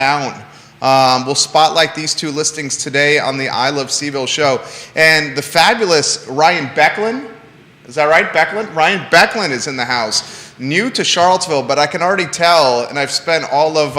town. We'll spotlight these two listings today on the I Love Seville show. And the fabulous Ryan Becklin, is that right, Becklin? Ryan Becklin is in the house. New to Charlottesville, but I can already tell, and I've spent all of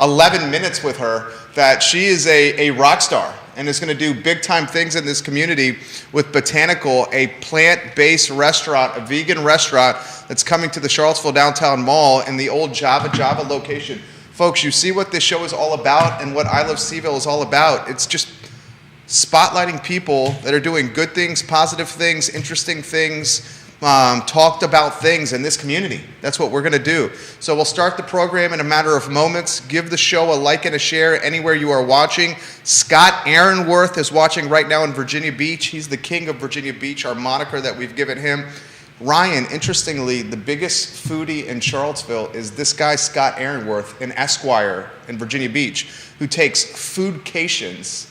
11 minutes with her, that she is a rock star and is going to do big time things in this community with Botanical, a plant-based restaurant, a vegan restaurant that's coming to the Charlottesville Downtown Mall in the old Java location. Folks, you see what this show is all about and what I Love Seville is all about. It's just spotlighting people that are doing good things, positive things, interesting things, talked about things in this community. That's what we're going to do. So we'll start the program in a matter of moments. Give the show a like and a share anywhere you are watching. Scott Aaronworth is watching right now in Virginia Beach. He's the king of Virginia Beach, our moniker that we've given him. Ryan, interestingly, the biggest foodie in Charlottesville is this guy, Scott Aaronworth, an Esquire in Virginia Beach, who takes foodcations.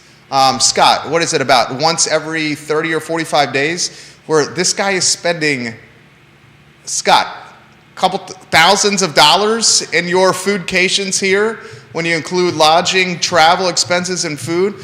Scott, what is it, about once every 30 or 45 days, where this guy is spending, Scott, a couple thousands of dollars in your foodcations here when you include lodging, travel expenses, and food.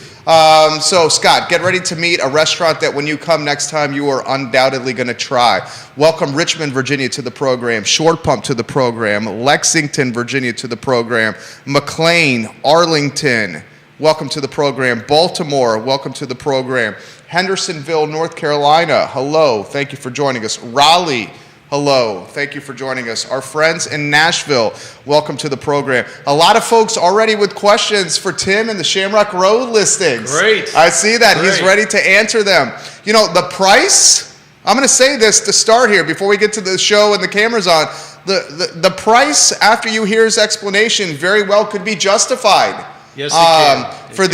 So Scott, get ready to meet a restaurant that when you come next time, you are undoubtedly going to try. Welcome Richmond, Virginia to the program, Short Pump to the program, Lexington, Virginia to the program, McLean, Arlington, welcome to the program, Baltimore, welcome to the program, Hendersonville, North Carolina, hello, thank you for joining us, Raleigh, hello, thank you for joining us. Our friends in Nashville, welcome to the program. A lot of folks already with questions for Tim and the Shamrock Road listings. Great. I see that. Great. He's ready to answer them. You know, the price, I'm going to say this to start here before we get to the show and the camera's on. The price, after you hear his explanation, very well could be justified. Yes, it can. For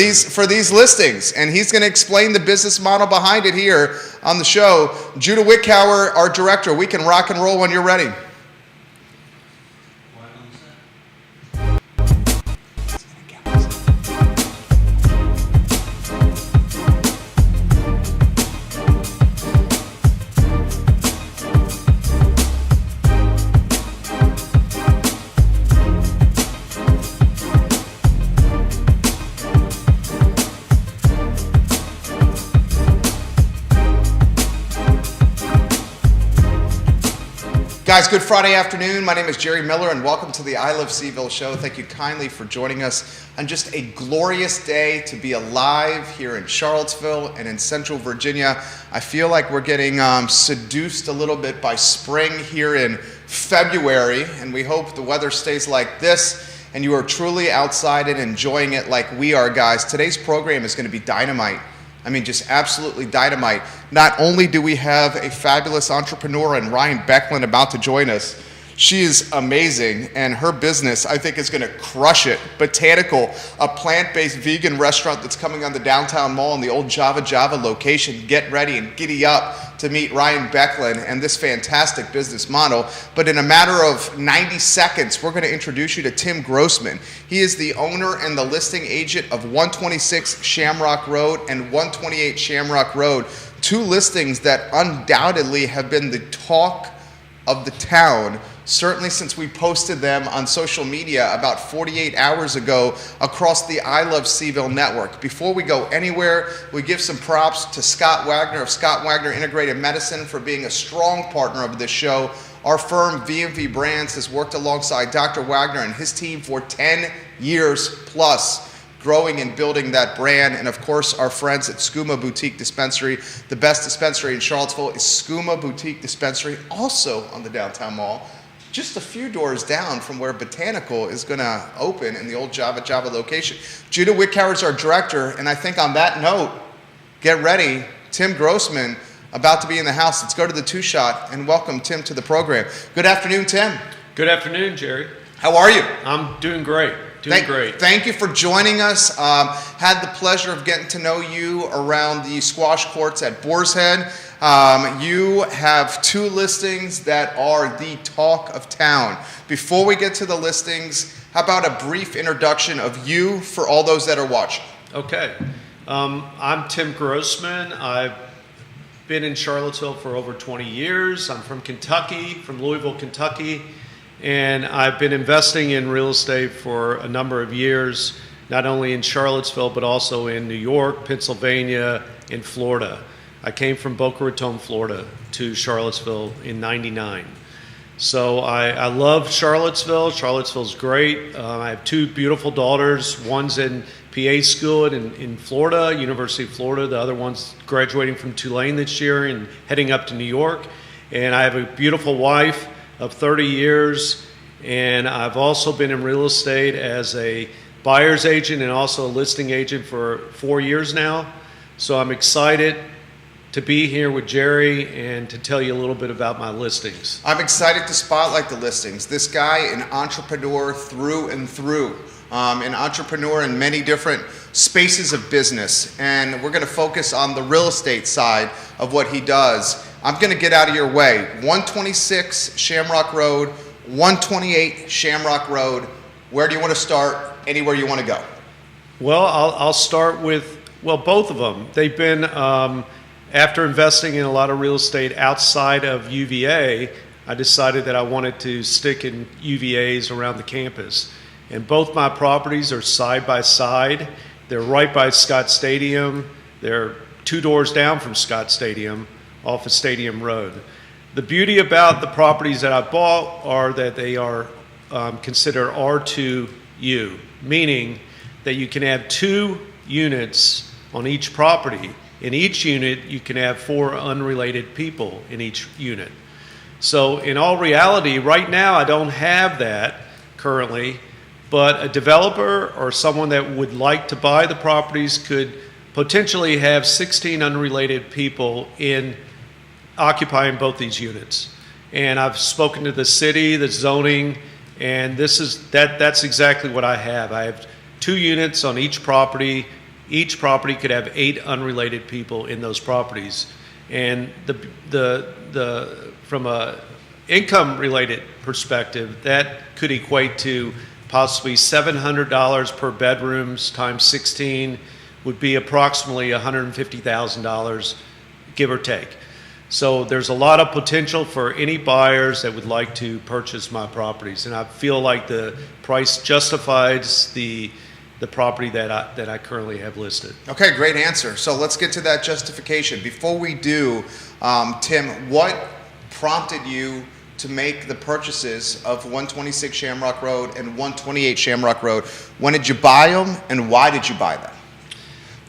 these listings, and he's going to explain the business model behind it here on the show. Judah Wickhauer, our director, we can rock and roll when you're ready. Guys, good Friday afternoon. My name is Jerry Miller, and welcome to the I Love Seville show. Thank you kindly for joining us on just a glorious day to be alive here in Charlottesville and in Central Virginia. I feel like we're getting seduced a little bit by spring here in February, and we hope the weather stays like this and you are truly outside and enjoying it like we are, guys. Today's program is going to be dynamite. I mean, just absolutely dynamite. Not only do we have a fabulous entrepreneur in Ryan Becklin about to join us, she is amazing, and her business, I think, is going to crush it. Botanical, a plant-based vegan restaurant that's coming on the downtown mall in the old Java location. Get ready and giddy up to meet Ryan Becklin and this fantastic business model. But in a matter of 90 seconds, we're going to introduce you to Tim Grossman. He is the owner and the listing agent of 126 Shamrock Road and 128 Shamrock Road, two listings that undoubtedly have been the talk of the town, certainly since we posted them on social media about 48 hours ago across the I Love Seville network. Before we go anywhere, we give some props to Scott Wagner of Scott Wagner Integrative Medicine for being a strong partner of this show. Our firm, VMV Brands, has worked alongside Dr. Wagner and his team for 10 years plus, growing and building that brand. And of course, our friends at Skooma Boutique Dispensary. The best dispensary in Charlottesville is Skooma Boutique Dispensary, also on the downtown mall, just a few doors down from where Botanical is going to open in the old Java location. Judah Wickhauer is our director, and I think on that note, get ready. Tim Grossman about to be in the house. Let's go to the two-shot and welcome Tim to the program. Good afternoon, Tim. Good afternoon, Jerry. How are you? I'm doing great. Great. Thank you for joining us. Had the pleasure of getting to know you around the squash courts at Boar's Head. You have two listings that are the talk of town. Before we get to the listings, how about a brief introduction of you for all those that are watching? Okay. I'm Tim Grossman. I've been in Charlottesville for over 20 years. I'm from Kentucky, from Louisville, Kentucky. And I've been investing in real estate for a number of years, not only in Charlottesville, but also in New York, Pennsylvania, and Florida. I came from Boca Raton, Florida to Charlottesville in '99. So I love Charlottesville. Charlottesville's great. I have two beautiful daughters. One's in PA school in Florida, University of Florida. The other one's graduating from Tulane this year and heading up to New York. And I have a beautiful wife of 30 years. And I've also been in real estate as a buyer's agent and also a listing agent for 4 years now. So I'm excited to be here with Jerry and to tell you a little bit about my listings. I'm excited to spotlight the listings. This guy, an entrepreneur through and through, an entrepreneur in many different spaces of business. And we're gonna focus on the real estate side of what he does. I'm gonna get out of your way. 126 Shamrock Road, 128 Shamrock Road. Where do you wanna start? Anywhere you wanna go. Well, I'll start with, both of them. They've been, after investing in a lot of real estate outside of UVA, I decided that I wanted to stick in UVAs around the campus. And both my properties are side by side. They're right by Scott Stadium. They're 2 doors down from Scott Stadium off of Stadium Road. The beauty about the properties that I bought are that they are considered R2U, meaning that you can have 2 units on each property. In each unit, you can have 4 unrelated people in each unit. So in all reality, right now, I don't have that currently, but a developer or someone that would like to buy the properties could potentially have 16 unrelated people in occupying both these units. And I've spoken to the city, the zoning, and that's exactly what I have. I have 2 units on each property. Each property could have 8 unrelated people in those properties. And from a income related perspective, that could equate to possibly $700 per bedrooms times 16 would be approximately $150,000, give or take. So there's a lot of potential for any buyers that would like to purchase my properties. And I feel like the price justifies the property that I currently have listed. Okay, great answer. So let's get to that justification. Before we do, Tim, what prompted you to make the purchases of 126 Shamrock Road and 128 Shamrock Road? When did you buy them, and why did you buy them?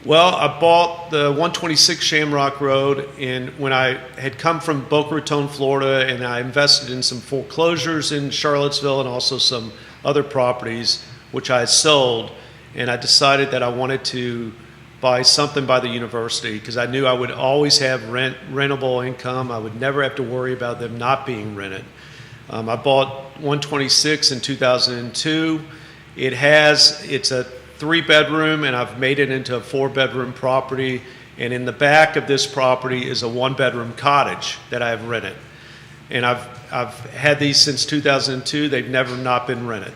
Well, I bought the 126 Shamrock Road when I had come from Boca Raton, Florida, and I invested in some foreclosures in Charlottesville and also some other properties, which I sold. And I decided that I wanted to buy something by the university because I knew I would always have rentable income. I would never have to worry about them not being rented. I bought 126 in 2002. It's a 3-bedroom, and I've made it into a 4-bedroom property. And in the back of this property is a 1-bedroom cottage that I have rented. And I've had these since 2002. They've never not been rented.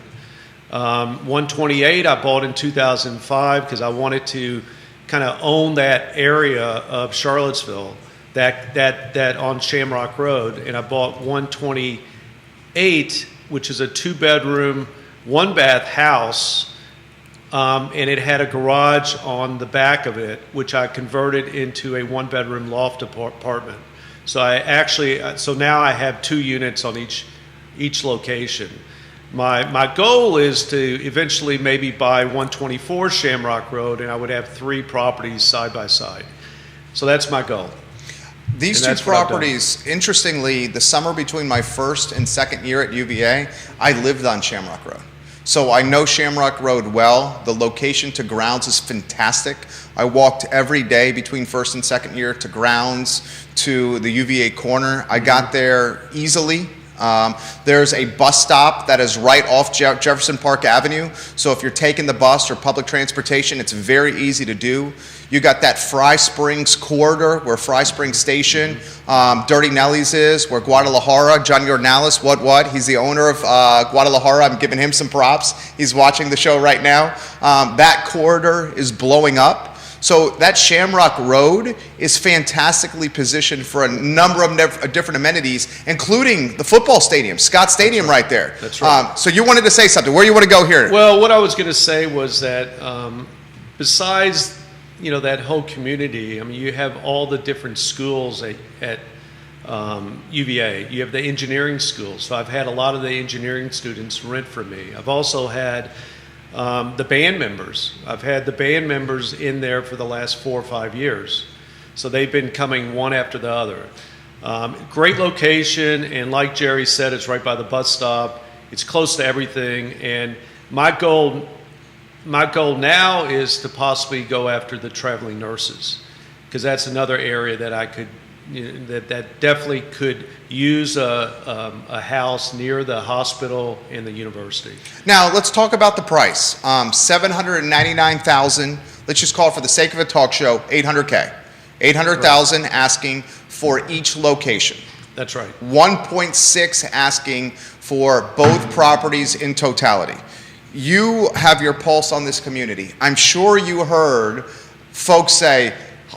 128 I bought in 2005 because I wanted to kind of own that area of Charlottesville that on Shamrock Road, and I bought 128, which is a 2-bedroom, 1-bath house, and it had a garage on the back of it, which I converted into a 1-bedroom loft apartment. So now I have 2 units on each location. My goal is to eventually maybe buy 124 Shamrock Road, and I would have 3 properties side by side. So that's my goal. These 2 properties, interestingly, the summer between my first and second year at UVA, I lived on Shamrock Road. So I know Shamrock Road well. The location to grounds is fantastic. I walked every day between first and second year to grounds, to the UVA corner. I got there easily. There's a bus stop that is right off Jefferson Park Avenue. So if you're taking the bus or public transportation, it's very easy to do. You got that Fry Springs corridor where Fry Springs Station, Dirty Nelly's is, where Guadalajara, John Yornalis, he's the owner of Guadalajara. I'm giving him some props. He's watching the show right now. That corridor is blowing up. So that Shamrock Road is fantastically positioned for a number of different amenities, including the football stadium, Scott Stadium, right there. That's right. So you wanted to say something. Where do you want to go here? Well, what I was going to say was that besides that whole community, I mean, you have all the different schools at UVA. You have the engineering schools. So I've had a lot of the engineering students rent from me. I've also had the band members. I've had the band members in there for the last 4 or 5 years. So they've been coming one after the other. Great location, and like Jerry said, it's right by the bus stop. It's close to everything, and my goal now is to possibly go after the traveling nurses, because that's another area that I could, that definitely could use a house near the hospital and the university. Now let's talk about the price. $799,000. Let's just call it, for the sake of a talk show, $800K. $800,000 asking for each location. That's right. 1.6 asking for both properties in totality. You have your pulse on this community. I'm sure you heard folks say,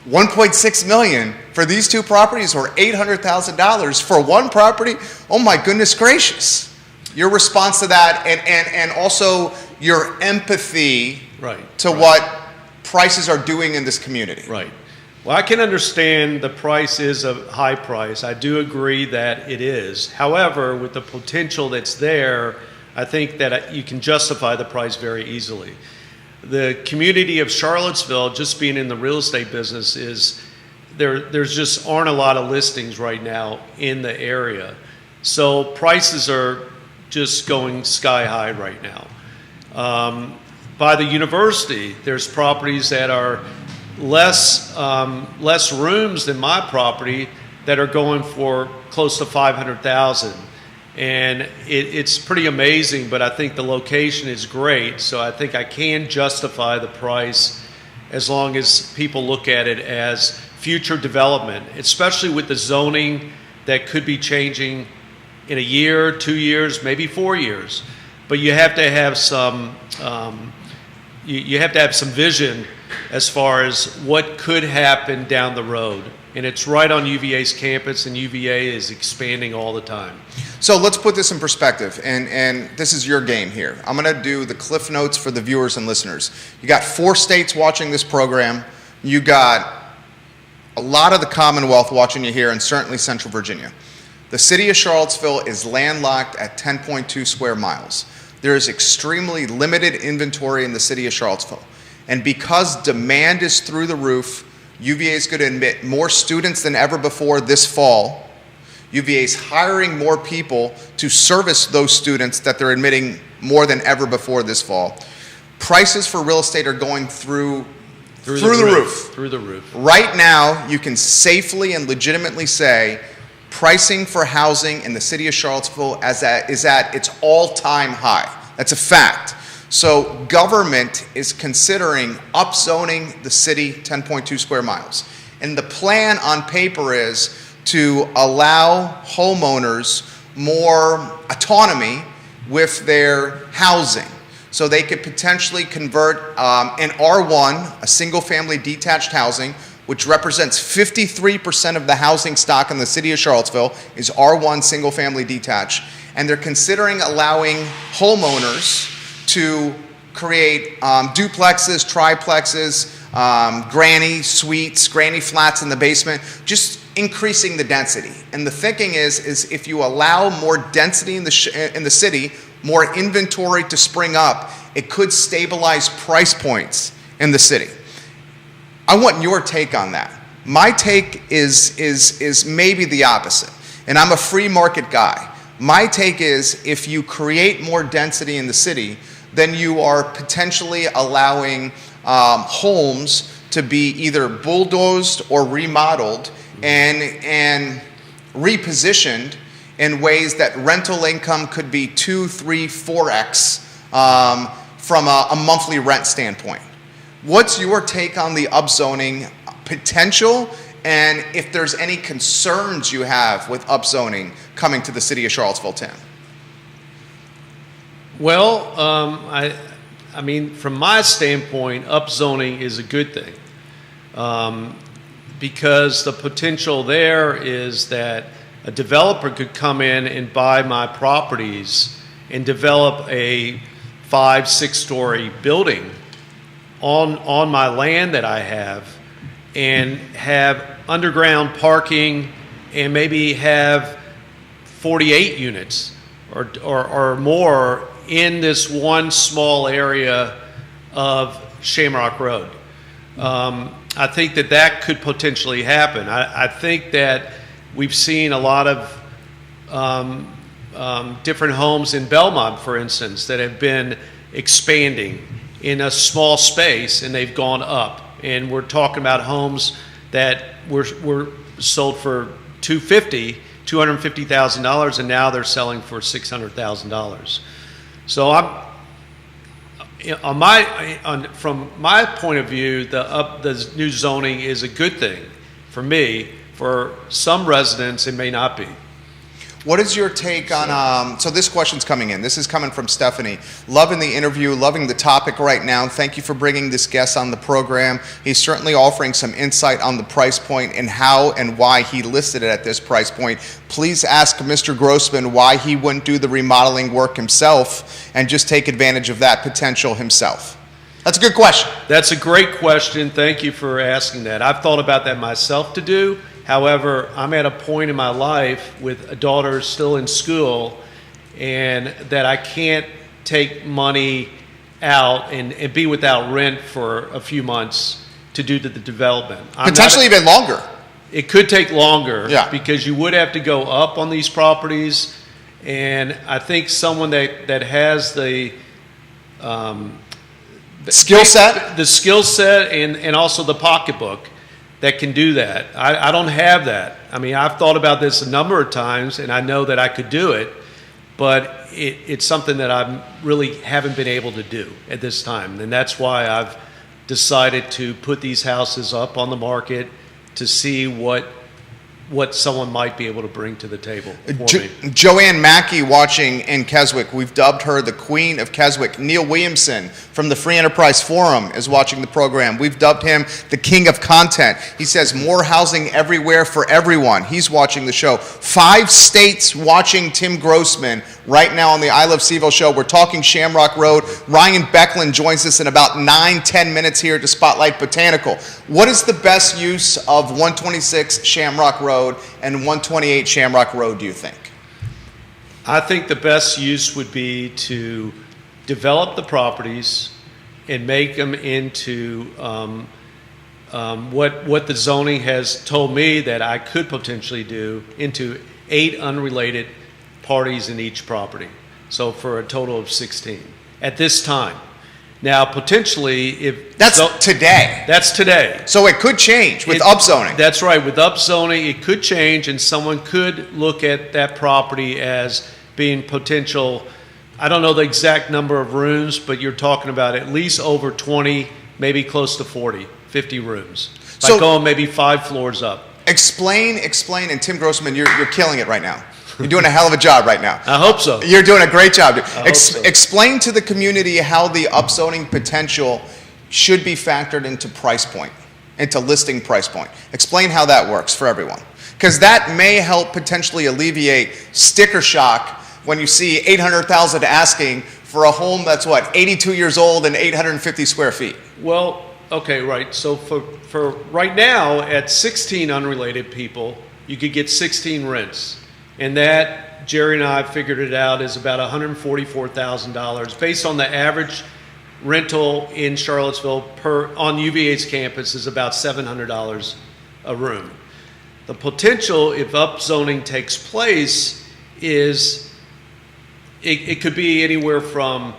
1.6 million for these two properties, or $800,000 for one property. Oh my goodness gracious. Your response to that, and also your empathy to what prices are doing in this community. Right. Well, I can understand the price is a high price. I do agree that it is. However, with the potential that's there, I think that you can justify the price very easily. The community of Charlottesville, just being in the real estate business, is there's just aren't a lot of listings right now in the area. So prices are just going sky high right now. By the university, there's properties that are less rooms than my property that are going for close to $500,000. And it's pretty amazing, but I think the location is great, so I think I can justify the price as long as people look at it as future development, especially with the zoning that could be changing in a year, 2 years, maybe 4 years. But you have to have some you have to have some vision as far as what could happen down the road. And it's right on UVA's campus, and UVA is expanding all the time. So let's put this in perspective, and this is your game here. I'm going to do the cliff notes for the viewers and listeners. You got 4 states watching this program. You got a lot of the Commonwealth watching you here, and certainly Central Virginia. The city of Charlottesville is landlocked at 10.2 square miles. There is extremely limited inventory in the city of Charlottesville. And because demand is through the roof, UVA is going to admit more students than ever before this fall. UVA is hiring more people to service those students that they're admitting more than ever before this fall. Prices for real estate are going through the roof. Through the roof. Right now, you can safely and legitimately say pricing for housing in the city of Charlottesville is at its all-time high. That's a fact. So government is considering upzoning the city 10.2 square miles. And the plan on paper is to allow homeowners more autonomy with their housing. So they could potentially convert an R1, a single-family detached housing, which represents 53% of the housing stock in the city of Charlottesville, is R1 single-family detached. And they're considering allowing homeowners to create duplexes, triplexes, granny suites, granny flats in the basement, just increasing the density. And the thinking is if you allow more density in the city, more inventory to spring up, it could stabilize price points in the city. I want your take on that. My take is maybe the opposite, and I'm a free market guy. My take is if you create more density in the city, then you are potentially allowing homes to be either bulldozed or remodeled and repositioned in ways that rental income could be 2, 3, 4x from a monthly rent standpoint. What's your take on the upzoning potential, and if there's any concerns you have with upzoning coming to the city of Charlottesville, Tim? Well, I mean, from my standpoint, upzoning is a good thing. because the potential there is that a developer could come in and buy my properties and develop a 5-6-story building on my land that I have, and have underground parking, and maybe have 48 units or more in this one small area of Shamrock Road. I think that could potentially happen. I think that we've seen a lot of different homes in Belmont, for instance, that have been expanding in a small space, and they've gone up. And we're talking about homes that were sold for $250,000, and now they're selling for $600,000. So from my point of view, the new zoning is a good thing for me. For some residents, it may not be. What is your take on, so this question's coming in. This is coming from Stephanie. Loving the interview, loving the topic right now. Thank you for bringing this guest on the program. He's certainly offering some insight on the price point and how and why he listed it at this price point. Please ask Mr. Grossman why he wouldn't do the remodeling work himself and just take advantage of that potential himself. That's a good question. That's a great question. Thank you for asking that. I've thought about that myself to do. However, I'm at a point in my life with a daughter still in school, and that I can't take money out and be without rent for a few months to do the development. Potentially even longer. It could take longer, yeah, because you would have to go up on these properties, and I think someone that has the skill set, and also the pocketbook that can do that. I don't have that. I mean, I've thought about this a number of times, and I know that I could do it, but it's something that I really haven't been able to do at this time. And that's why I've decided to put these houses up on the market to see what someone might be able to bring to the table for me. Joanne Mackey watching in Keswick. We've dubbed her the Queen of Keswick. Neil Williamson from the Free Enterprise Forum is watching the program. We've dubbed him the King of Content. He says more housing everywhere for everyone. He's watching the show. 5 states watching Tim Grossman right now on the I Love Seville show. We're talking Shamrock Road. Ryan Becklin joins us in about 9-10 minutes here to Spotlight Botanical. What is the best use of 126 Shamrock Road and 128 Shamrock Road, do you think? I think the best use would be to develop the properties and make them into what the zoning has told me that I could potentially do, into 8 unrelated parties in each property. So for a total of 16 at this time. Now, potentially, if that's today. That's today. So it could change with upzoning. That's right. With upzoning, it could change, and someone could look at that property as being potential. I don't know the exact number of rooms, but you're talking about at least over 20, maybe close to 40, 50 rooms. By going maybe 5 floors up. Explain, and Tim Grossman, you're killing it right now. You're doing a hell of a job right now. I hope so. You're doing a great job. So. Explain to the community how the upzoning potential should be factored into price point, into listing price point. Explain how that works for everyone. Because that may help potentially alleviate sticker shock when you see $800,000 asking for a home that's, 82 years old and 850 square feet. Well, okay, right. So for right now, at 16 unrelated people, you could get 16 rents. And that, Jerry and I figured it out, is about $144,000 based on the average rental in Charlottesville on UVA's campus is about $700 a room. The potential, if upzoning takes place, is it could be anywhere from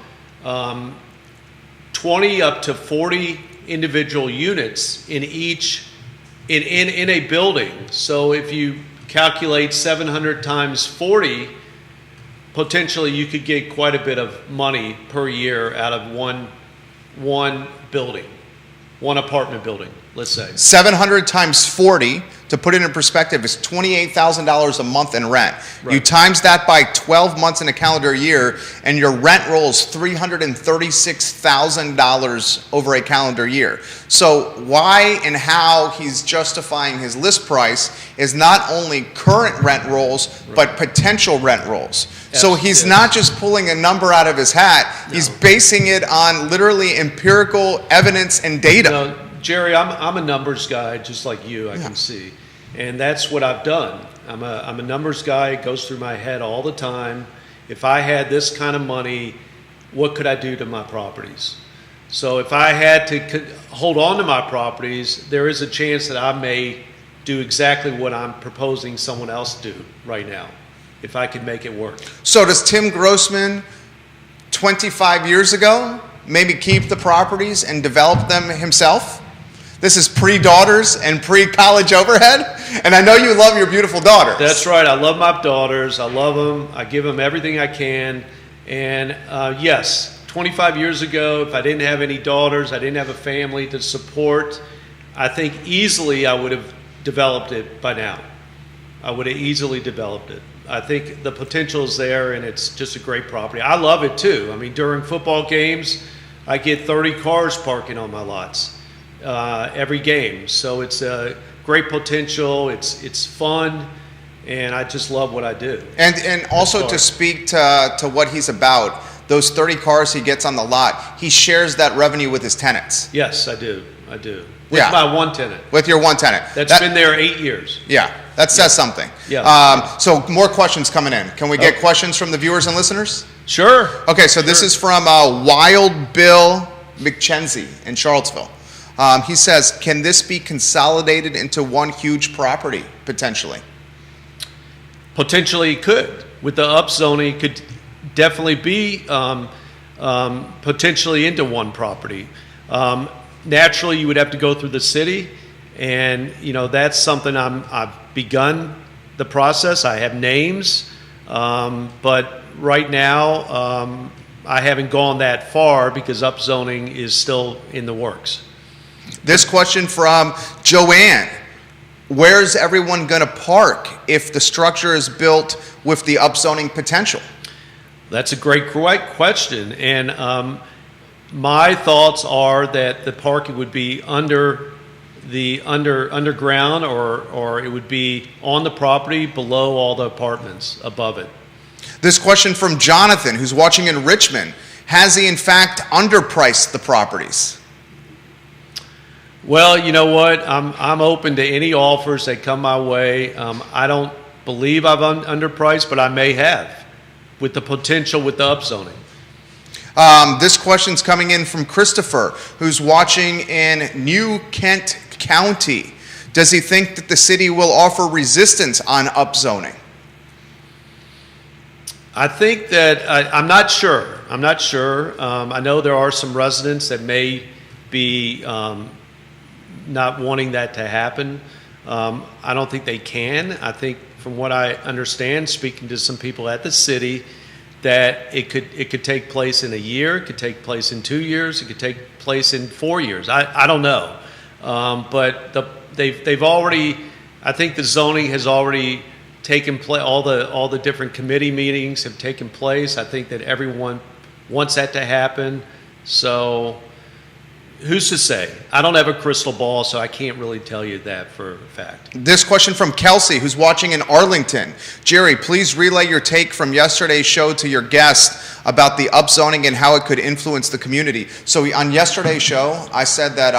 20 up to 40 individual units in each in a building. So if you calculate 700 times 40, potentially you could get quite a bit of money per year out of one building, one apartment building, let's say. 700 times 40, to put it in perspective, is $28,000 a month in rent. Right. You times that by 12 months in a calendar year, and your rent roll is $336,000 over a calendar year. So why and how he's justifying his list price is not only current rent rolls, but potential rent rolls. Yes, so he's yes. not just pulling a number out of his hat, he's basing it on literally empirical evidence and data. No, Jerry, I'm a numbers guy, just like you, I can see. And that's what I've done. I'm a numbers guy. It goes through my head all the time. If I had this kind of money, what could I do to my properties? So if I had to hold on to my properties, there is a chance that I may do exactly what I'm proposing someone else do right now, if I could make it work. So does Tim Grossman 25 years ago maybe keep the properties and develop them himself? This is pre-daughters and pre-college overhead, and I know you love your beautiful daughters. That's right. I love my daughters. I love them. I give them everything I can. And yes, 25 years ago, if I didn't have any daughters, I didn't have a family to support, I think easily I would have developed it by now. I would have easily developed it. I think the potential is there, and it's just a great property. I love it too. I mean, during football games, I get 30 cars parking on my lots every game. So it's a great potential. It's fun, and I just love what I do. And also to speak to what he's about, those 30 cars he gets on the lot, he shares that revenue with his tenants. Yes, I do. With my one tenant. With your one tenant. That's been there 8 years. Yeah, that says something. Yeah. So more questions coming in. Can we get questions from the viewers and listeners? Sure. Okay, so this is from Wild Bill McKenzie in Charlottesville. He says, can this be consolidated into one huge property, potentially? Potentially could. With the upzoning, could definitely be potentially into one property. Naturally, you would have to go through the city, and that's something I've begun the process. I have names, but right now I haven't gone that far because upzoning is still in the works. This question from Joanne. Where's everyone going to park if the structure is built with the upzoning potential? That's a great question. And my thoughts are that the parking would be underground or it would be on the property below all the apartments above it. This question from Jonathan, who's watching in Richmond. Has he in fact underpriced the properties? Well, you know what? I'm open to any offers that come my way. I don't believe I've underpriced, but I may have with the potential with the upzoning. This question's coming in from Christopher, who's watching in New Kent County. Does he think that the city will offer resistance on upzoning? I think that I'm not sure. I know there are some residents that may be not wanting that to happen. I don't think they can. I think from what I understand, speaking to some people at the city, that it could take place in a year, it could take place in 2 years, it could take place in 4 years. I don't know. But they've already, I think the zoning has already taken place, all the different committee meetings have taken place. I think that everyone wants that to happen. So who's to say? I don't have a crystal ball, so I can't really tell you that for a fact. This question from Kelsey, who's watching in Arlington. Jerry, please relay your take from yesterday's show to your guest about the upzoning and how it could influence the community. So on yesterday's show, I said that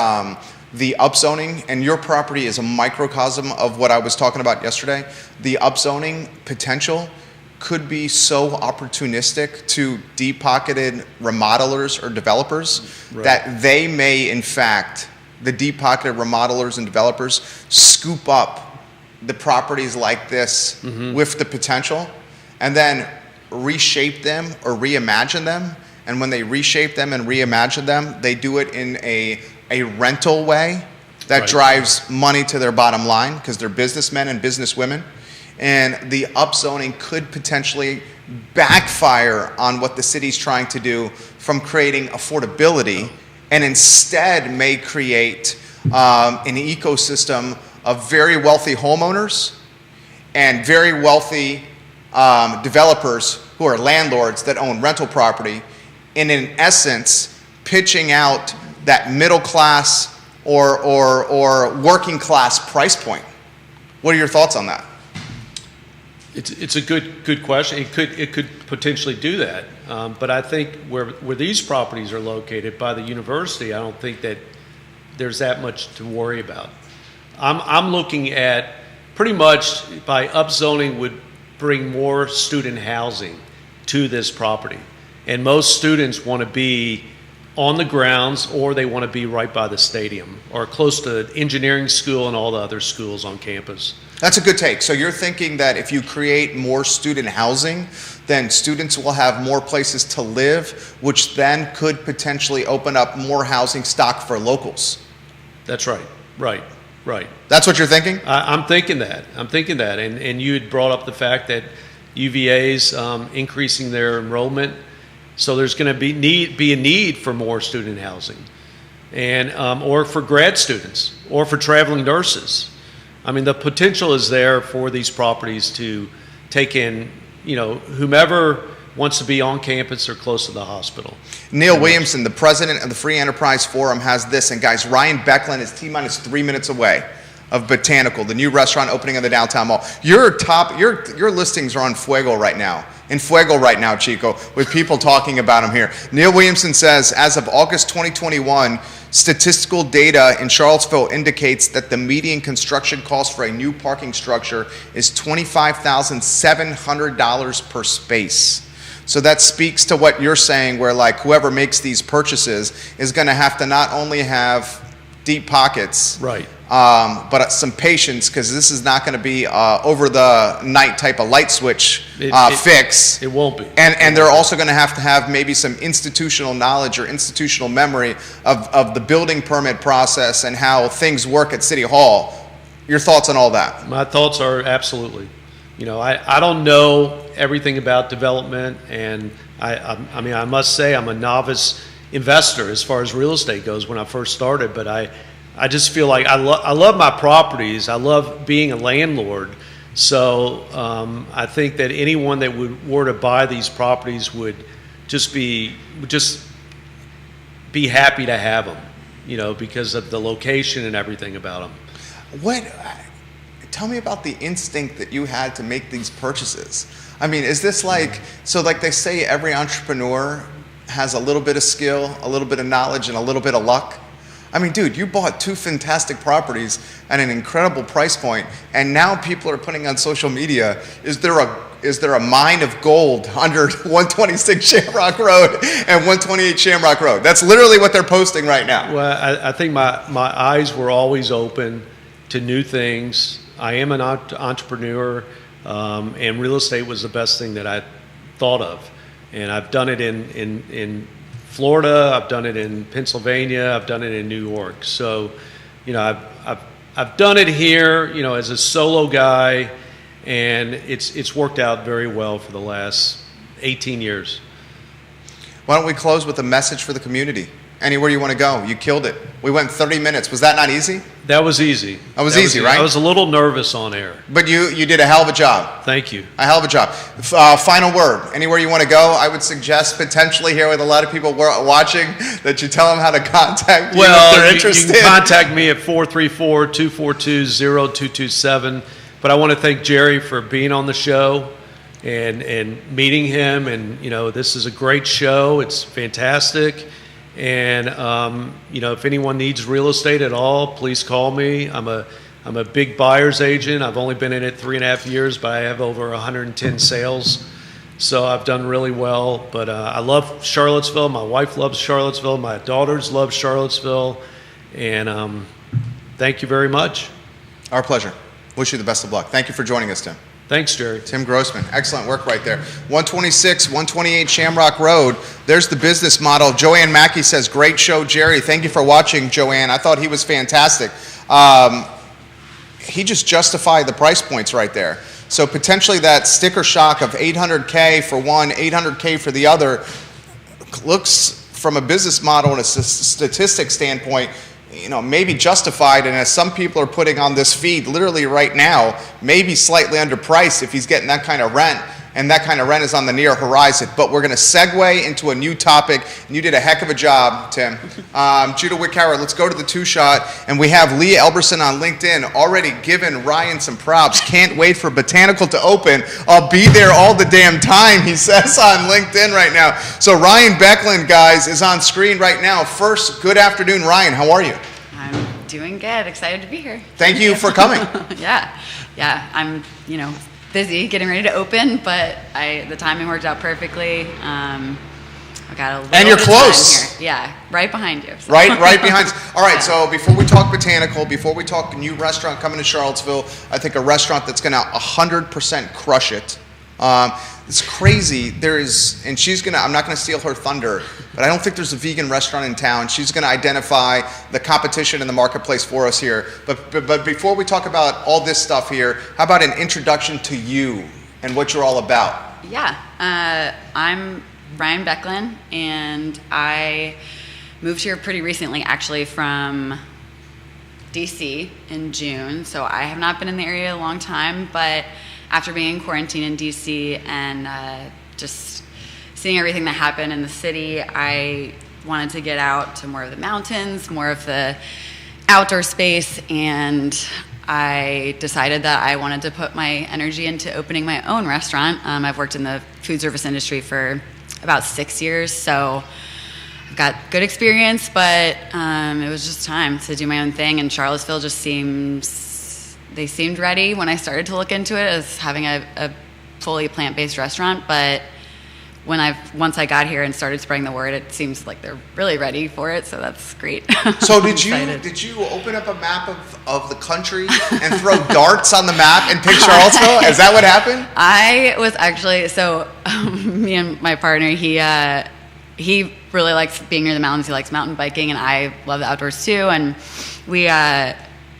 the upzoning, and your property is a microcosm of what I was talking about yesterday, the upzoning potential could be so opportunistic to deep-pocketed remodelers or developers that they may, in fact, the deep-pocketed remodelers and developers scoop up the properties like this with the potential and then reshape them or reimagine them. And when they reshape them and reimagine them, they do it in a rental way that drives money to their bottom line because they're businessmen and businesswomen. And the upzoning could potentially backfire on what the city's trying to do from creating affordability and instead may create an ecosystem of very wealthy homeowners and very wealthy developers who are landlords that own rental property, and in essence, pitching out that middle class or working class price point. What are your thoughts on that? It's a good question. It could potentially do that, but I think where these properties are located by the university, I don't think that there's that much to worry about. I'm looking at pretty much by upzoning would bring more student housing to this property, and most students want to be on the grounds, or they want to be right by the stadium or close to the engineering school and all the other schools on campus. That's a good take. So you're thinking that if you create more student housing, then students will have more places to live, which then could potentially open up more housing stock for locals. That's right. Right. That's what you're thinking? I'm thinking that. And you had brought up the fact that UVA's increasing their enrollment. So there's going to be a need for more student housing, and or for grad students, or for traveling nurses. I mean, the potential is there for these properties to take in, whomever wants to be on campus or close to the hospital. Neil Williamson, the president of the Free Enterprise Forum, has this. And guys, Ryan Becklin is T-minus 3 minutes away of Botanical, the new restaurant opening in the downtown mall. Your listings are on Fuego right now. In Fuego right now, Chico, with people talking about them here. Neil Williamson says, as of August 2021, statistical data in Charlottesville indicates that the median construction cost for a new parking structure is $25,700 per space. So that speaks to what you're saying, where like whoever makes these purchases is going to have to not only have deep pockets, right, but some patience, because this is not going to be over the night type of light switch fix. It won't be. And they're also going to have maybe some institutional knowledge or institutional memory of the building permit process and how things work at City Hall. Your thoughts on all that? My thoughts are absolutely. I don't know everything about development, and I mean, I must say I'm a novice investor as far as real estate goes when I first started, but I just feel like I love my properties. I love being a landlord. So I think that anyone that were to buy these properties would just be happy to have them, because of the location and everything about them. Tell me about the instinct that you had to make these purchases. I mean, is this like they say every entrepreneur has a little bit of skill, a little bit of knowledge, and a little bit of luck? I mean, dude, you bought 2 fantastic properties at an incredible price point, and now people are putting on social media, is there a mine of gold under 126 Shamrock Road and 128 Shamrock Road? That's literally what they're posting right now. Well, I think my eyes were always open to new things. I am an entrepreneur, and real estate was the best thing that I thought of. And I've done it in Florida, I've done it in Pennsylvania, I've done it in New York. So, I've done it here, as a solo guy, and it's worked out very well for the last 18 years. Why don't we close with a message for the community? Anywhere you want to go. You killed it. We went 30 minutes. Was that not easy? That was easy. That was easy, right? I was a little nervous on air. But you did a hell of a job. Thank you. A hell of a job. Final word. Anywhere you want to go, I would suggest potentially here with a lot of people watching that you tell them how to contact you if they're interested. You can contact me at 434-242-0227. But I want to thank Jerry for being on the show and meeting him. And, this is a great show. It's fantastic. And if anyone needs real estate at all, please call me. I'm a big buyer's agent. I've only been in it 3.5 years, but I have over 110 sales. So I've done really well. But I love Charlottesville. My wife loves Charlottesville. My daughters love Charlottesville. And thank you very much. Our pleasure. Wish you the best of luck. Thank you for joining us, Tim. Thanks, Jerry. Tim Grossman. Excellent work right there. 126, 128 Shamrock Road. There's the business model. Joanne Mackey says, great show, Jerry. Thank you for watching, Joanne. I thought he was fantastic. He just justified the price points right there. So potentially that sticker shock of $800K for one, $800K for the other looks, from a business model and a statistic standpoint, maybe justified, and as some people are putting on this feed literally right now, maybe slightly underpriced if he's getting that kind of rent, and that kind of rent is on the near horizon. But we're going to segue into a new topic, and you did a heck of a job, Tim. Judah Wickhauer, let's go to the two-shot, and we have Leah Elberson on LinkedIn already giving Ryan some props. Can't wait for Botanical to open. I'll be there all the damn time, he says on LinkedIn right now. So Ryan Becklin, guys, is on screen right now. First, good afternoon, Ryan. How are you? I'm doing good. Excited to be here. Thank you for coming. Yeah. I'm, busy getting ready to open, but the timing worked out perfectly. I got a little and you're bit of close. time here. Yeah, right behind you. So. Right behind. All right, Yeah. So before we talk Botanical, before we talk new restaurant coming to Charlottesville, I think a restaurant that's going to 100% crush it. It's crazy. And she's going to, I'm not going to steal her thunder, but I don't think there's a vegan restaurant in town. She's going to identify the competition in the marketplace for us here. But before we talk about all this stuff here, how about an introduction to you and what you're all about? Yeah. I'm Ryan Becklin, and I moved here pretty recently, actually, from DC in June. So I have not been in the area a long time, but after being in quarantine in DC and just seeing everything that happened in the city, I wanted to get out to more of the mountains, more of the outdoor space, and I decided that I wanted to put my energy into opening my own restaurant. I've worked in the food service industry for about 6 years, so I've got good experience, but it was just time to do my own thing, and Charlottesville just seemed ready when I started to look into it as having a fully plant-based restaurant, but once I got here and started spreading the word, it seems like they're really ready for it, so that's great. So did you open up a map of the country and throw darts on the map and pick Charlottesville? Is that what happened? I was actually, me and my partner, he really likes being near the mountains. He likes mountain biking, and I love the outdoors too, and we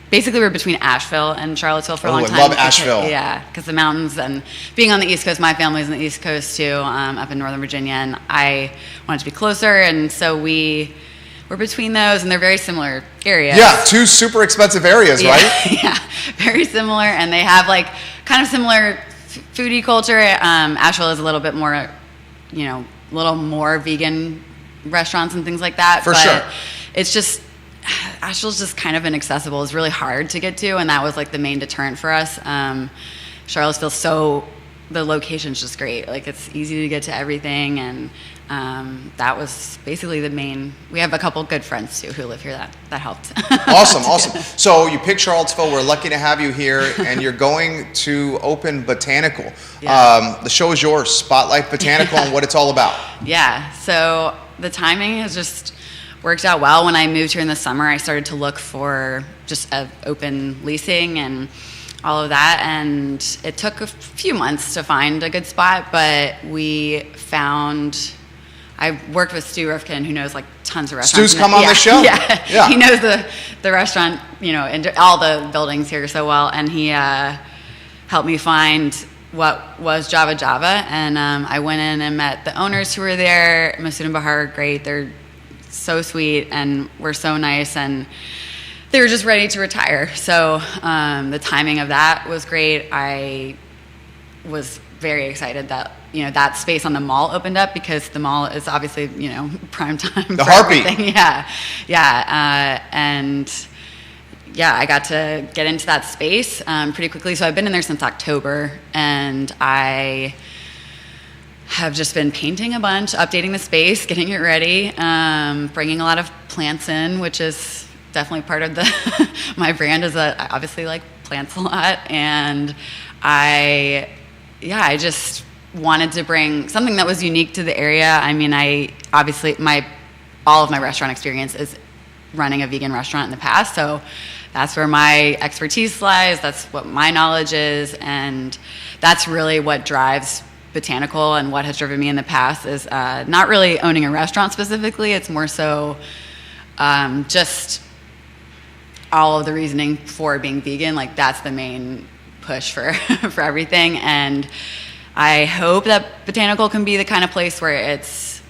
basically, we're between Asheville and Charlottesville for a long time. I love Asheville. Yeah, because the mountains and being on the East Coast, my family's on the East Coast too, up in Northern Virginia, and I wanted to be closer, and so we're between those, and they're very similar areas. Yeah, two super expensive areas, right? Yeah, very similar, and they have kind of similar foodie culture. Asheville is a little bit more, a little more vegan restaurants and things like that. For sure. It's just, Asheville's just kind of inaccessible. It's really hard to get to, and that was the main deterrent for us. Charlottesville, the location's just great. It's easy to get to everything, and that was basically the main. We have a couple good friends too who live here. That helped. Awesome. So you picked Charlottesville. We're lucky to have you here, and you're going to open Botanical. Yeah. The show is yours. Spotlight Botanical and what it's all about. Yeah. So the timing has just worked out well. When I moved here in the summer, I started to look for just open leasing and all of that, and it took a few months to find a good spot, but I worked with Stu Rifkin, who knows tons of restaurants. Stu's come on the show. Yeah. He knows the restaurant, and all the buildings here so well, and he helped me find what was Java, and I went in and met the owners who were there. Masood and Bahar are great. They're so sweet and were so nice, and they were just ready to retire. So the timing of that was great. I was very excited that that space on the mall opened up, because the mall is obviously prime time. The for heartbeat. Everything. Yeah, and I got to get into that space pretty quickly. So I've been in there since October, and I have just been painting a bunch, updating the space, getting it ready, bringing a lot of plants in, which is definitely part of my brand, is that I obviously like plants a lot, and I just wanted to bring something that was unique to the area. I mean, all of my restaurant experience is running a vegan restaurant in the past, so that's where my expertise lies, that's what my knowledge is, and that's really what drives Botanical and what has driven me in the past is not really owning a restaurant specifically. It's more so just all of the reasoning for being vegan. That's the main push for for everything. And I hope that Botanical can be the kind of place where it's,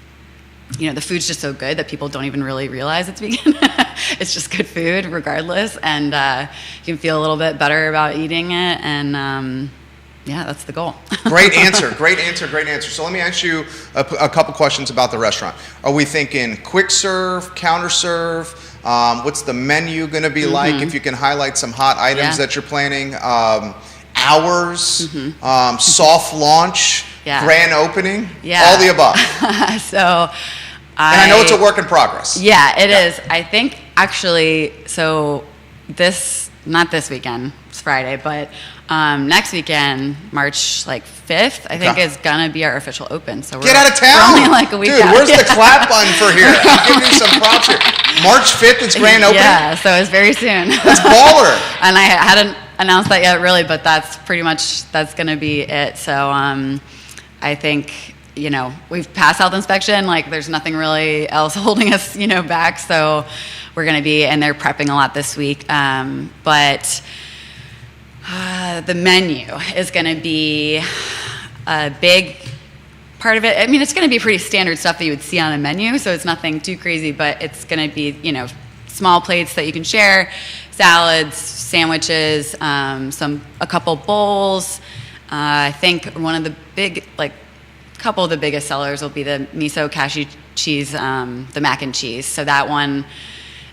the food's just so good that people don't even really realize it's vegan. It's it's just good food regardless, and you can feel a little bit better about eating it, and yeah, that's the goal. Great answer. So let me ask you a couple questions about the restaurant. Are we thinking quick serve, counter serve? What's the menu going to be like? If you can highlight some hot items that you're planning. Hours, soft launch, grand opening, all the above. So, and I know it's a work in progress. Yeah, it is. I think actually, so not this weekend, it's Friday, but next weekend, March 5th, I think is gonna be our official open. So get out of town. We're only like a week Dude, out. Where's the clap button for here? I'm giving you some props here. March 5th, it's grand opening. Yeah, so it's very soon. That's baller. And I hadn't announced that yet, really, but that's gonna be it. So I think, we've passed health inspection. Like, there's nothing really else holding us, back. So we're gonna be, and they're prepping a lot this week. But the menu is going to be a big part of it. I mean, it's going to be pretty standard stuff that you would see on a menu, so it's nothing too crazy, but it's going to be, small plates that you can share, salads, sandwiches, a couple bowls. I think one of the couple of the biggest sellers will be the miso cashew cheese, the mac and cheese. So that one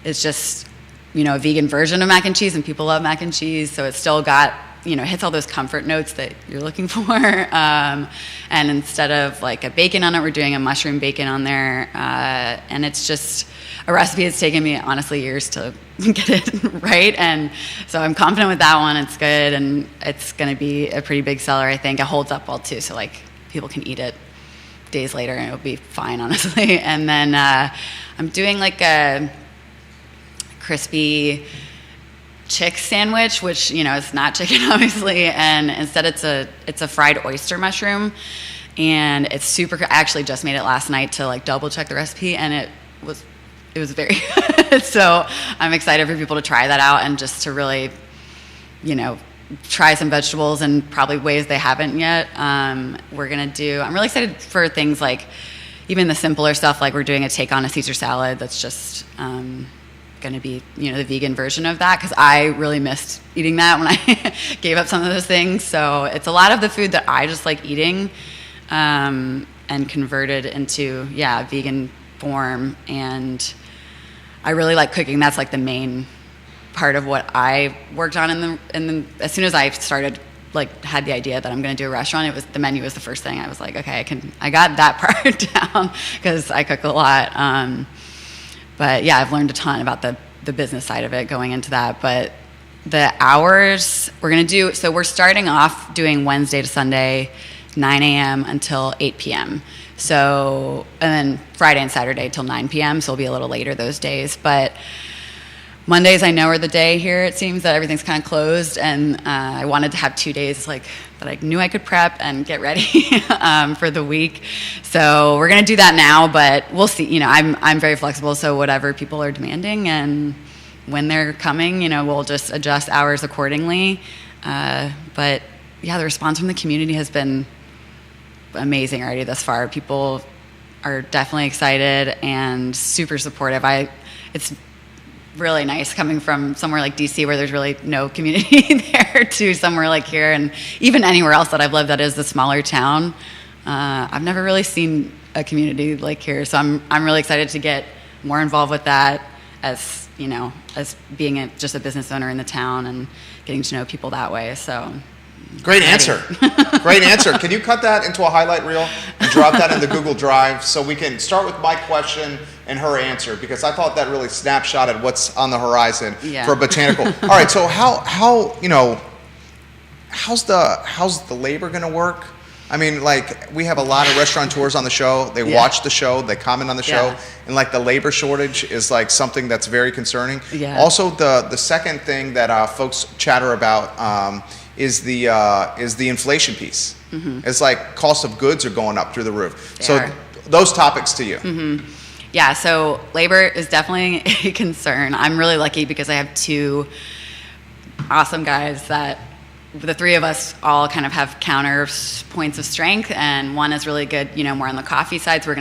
is just a vegan version of mac and cheese, and people love mac and cheese, so it's still got, hits all those comfort notes that you're looking for. And instead of a bacon on it, we're doing a mushroom bacon on there. And it's just a recipe that's taken me, honestly, years to get it right. And so I'm confident with that one. It's good, and it's going to be a pretty big seller, I think. It holds up well, too, so people can eat it days later, and it'll be fine, honestly. And then I'm doing a crispy chick sandwich, which is not chicken, obviously, and instead it's a fried oyster mushroom, and it's super. I actually just made it last night to double check the recipe, and it was very good. So I'm excited for people to try that out, and just to really try some vegetables in probably ways they haven't yet. We're gonna do. I'm really excited for things like even the simpler stuff, like we're doing a take on a Caesar salad that's just going to be the vegan version of that, because I really missed eating that when I gave up some of those things. So it's a lot of the food that I just like eating and converted into vegan form, and I really like cooking. That's the main part of what I worked on in the as soon as I started had the idea that I'm going to do a restaurant, the menu was the first thing. I was like, okay, I got that part down, because I cook a lot. But yeah, I've learned a ton about the business side of it going into that. But the hours we're going to do, so we're starting off doing Wednesday to Sunday, 9 a.m. until 8 p.m. So, and then Friday and Saturday till 9 p.m. So it'll be a little later those days. But Mondays, I know, are the day here. It seems that everything's kind of closed, and I wanted to have 2 days that I knew I could prep and get ready for the week. So we're gonna do that now, but we'll see. I'm very flexible, so whatever people are demanding and when they're coming, we'll just adjust hours accordingly. But yeah, the response from the community has been amazing already thus far. People are definitely excited and super supportive. It's really nice coming from somewhere like DC, where there's really no community there, to somewhere like here, and even anywhere else that I've lived that is a smaller town. I've never really seen a community like here, so I'm really excited to get more involved with that, as as being just a business owner in the town and getting to know people that way. So great answer. Great answer. Can you cut that into a highlight reel and drop that in the Google Drive, so we can start with my question and her answer, because I thought that really snapshotted what's on the horizon for Botanical. All right, so how's the labor going to work? I mean, we have a lot of restaurateurs on the show. They watch the show, they comment on the show, and the labor shortage is something that's very concerning. Yeah. Also, the second thing that folks chatter about is the inflation piece. Mm-hmm. It's cost of goods are going up through the roof. Those topics to you. Mm-hmm. Yeah, so labor is definitely a concern. I'm really lucky because I have two awesome guys that the three of us all kind of have counter points of strength, and one is really good, more on the coffee side. So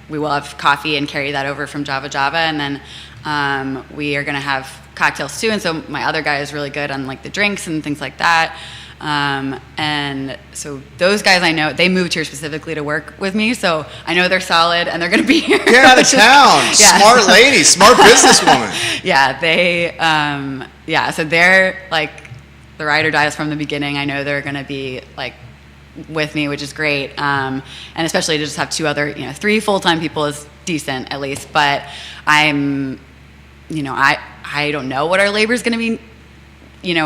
we will have coffee and carry that over from Java, and then We are going to have cocktails too, and so my other guy is really good on like the drinks and things like that. And so those guys I know, they moved here specifically to work with me, so I know they're solid and they're going to be here. Get out of town. Yeah. Smart lady, smart businesswoman. Yeah, so they're like the ride or dies from the beginning. I know they're going to be like with me, which is great. And especially to just have two other, 3 full-time people is decent at least, but I don't know what our labor is going to be.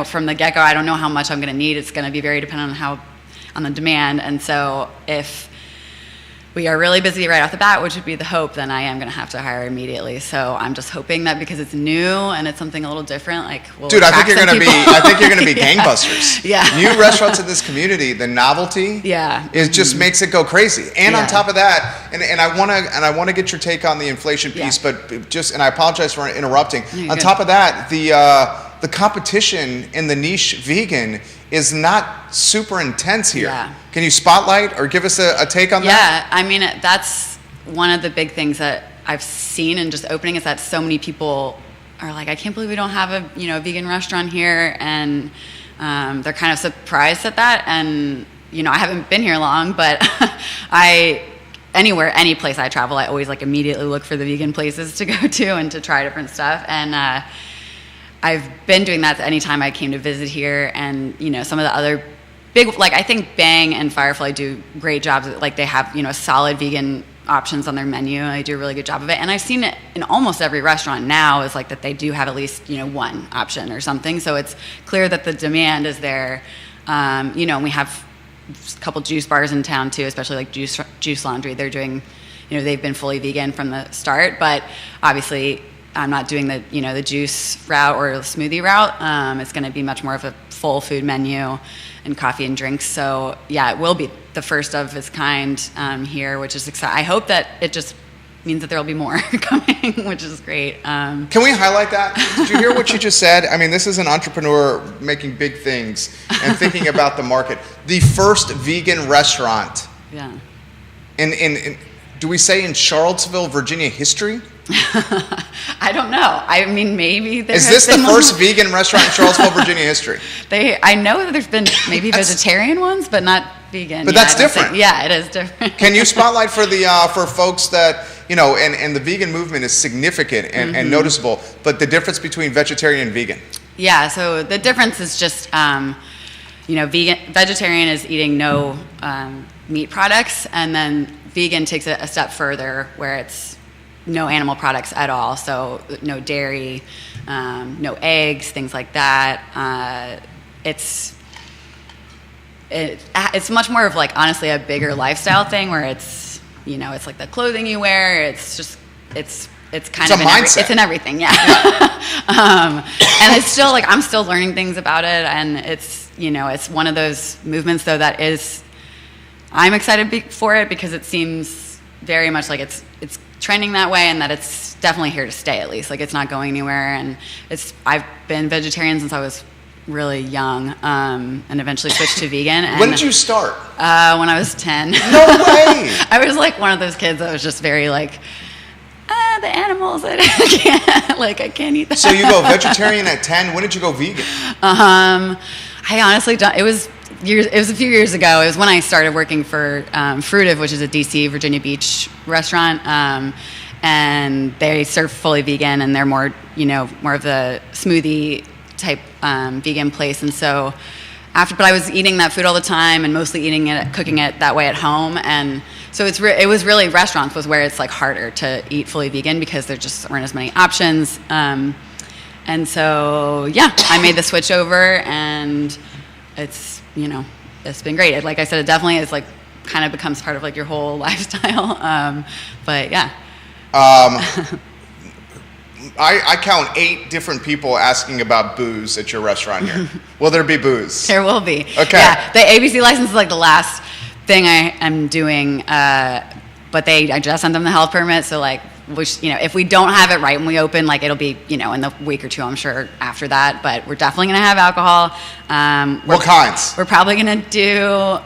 From the get-go, I don't know how much I'm going to need. It's going to be very dependent on the demand. And so if we are really busy right off the bat, which would be the hope, then I am going to have to hire immediately. So I'm just hoping that because it's new and it's something a little different, like we'll Dude, I think you're going to be Yeah. gangbusters. Yeah. New restaurants in this community, the novelty, it just makes it go crazy. And on top of that, and I want to get your take on the inflation piece, but and I apologize for interrupting. You're on good. top of that, the competition in the niche vegan is not super intense here. Yeah. Can you spotlight or give us a take on that? Yeah, I mean, that's one of the big things that I've seen in just opening is that so many people are like, I can't believe we don't have a vegan restaurant here, and they're kind of surprised at that. And I haven't been here long, but any place I travel, I always like immediately look for the vegan places to go to and to try different stuff. And I've been doing that anytime I came to visit here, and some of the other big, like I think Bang and Firefly do great jobs. Like they have solid vegan options on their menu. They do a really good job of it, and I've seen it in almost every restaurant now. Is like that they do have at least one option or something. So it's clear that the demand is there. And we have a couple juice bars in town too, especially like Juice Laundry. They're doing, they've been fully vegan from the start, but obviously I'm not doing the the juice route or the smoothie route. It's going to be much more of a full food menu and coffee and drinks. So yeah, it will be the first of its kind here, which is exciting. I hope that it just means that there will be more coming, which is great. Can we highlight that? Did you hear what you just said? I mean, this is an entrepreneur making big things and thinking about the market. The first vegan restaurant. Yeah. In do we say in Charlottesville, Virginia history? I don't know. I mean, maybe there Is has this the been first vegan restaurant in Charlottesville, Virginia history? I know that there's been maybe vegetarian ones, but not vegan. But Yeah, that's I don't think- different. Yeah, it is different. Can you spotlight for for folks that and the vegan movement is significant and noticeable, but the difference between vegetarian and vegan? Yeah, so the difference is just, vegetarian is eating no meat products, and then vegan takes it a step further where it's no animal products at all. So no dairy, no eggs, things like that. It's much more of like, honestly, a bigger lifestyle thing where it's, it's like the clothing you wear. It's just, it's kind of a mindset. It's in everything, yeah. And it's still like I'm still learning things about it, and it's it's one of those movements though that is I'm excited for it because it seems very much like it's trending that way, and that it's definitely here to stay at least. Like it's not going anywhere, and I've been vegetarian since I was really young, and eventually switched to vegan. And, When did you start? When I was 10. No way! I was like one of those kids that was just very like, the animals, I can't eat that. So you go vegetarian at 10. When did you go vegan? I honestly don't. It was a few years ago. It was when I started working for Fruitive, which is a DC, Virginia Beach restaurant, and they serve fully vegan, and they're more of the smoothie type vegan place. And so but I was eating that food all the time and mostly cooking it that way at home. And so it was really restaurants was where it's like harder to eat fully vegan because there just weren't as many options. And so, yeah, I made the switch over, and it's been great. Like I said, it definitely is like kind of becomes part of like your whole lifestyle. But yeah. I count 8 different people asking about booze at your restaurant here. Will there be booze? There will be. Okay. Yeah, the ABC license is like the last thing I am doing, but I just sent them the health permit, so like, if we don't have it right when we open, like it'll be, in the week or two, I'm sure, after that, but we're definitely going to have alcohol. What kinds? We're probably going to do,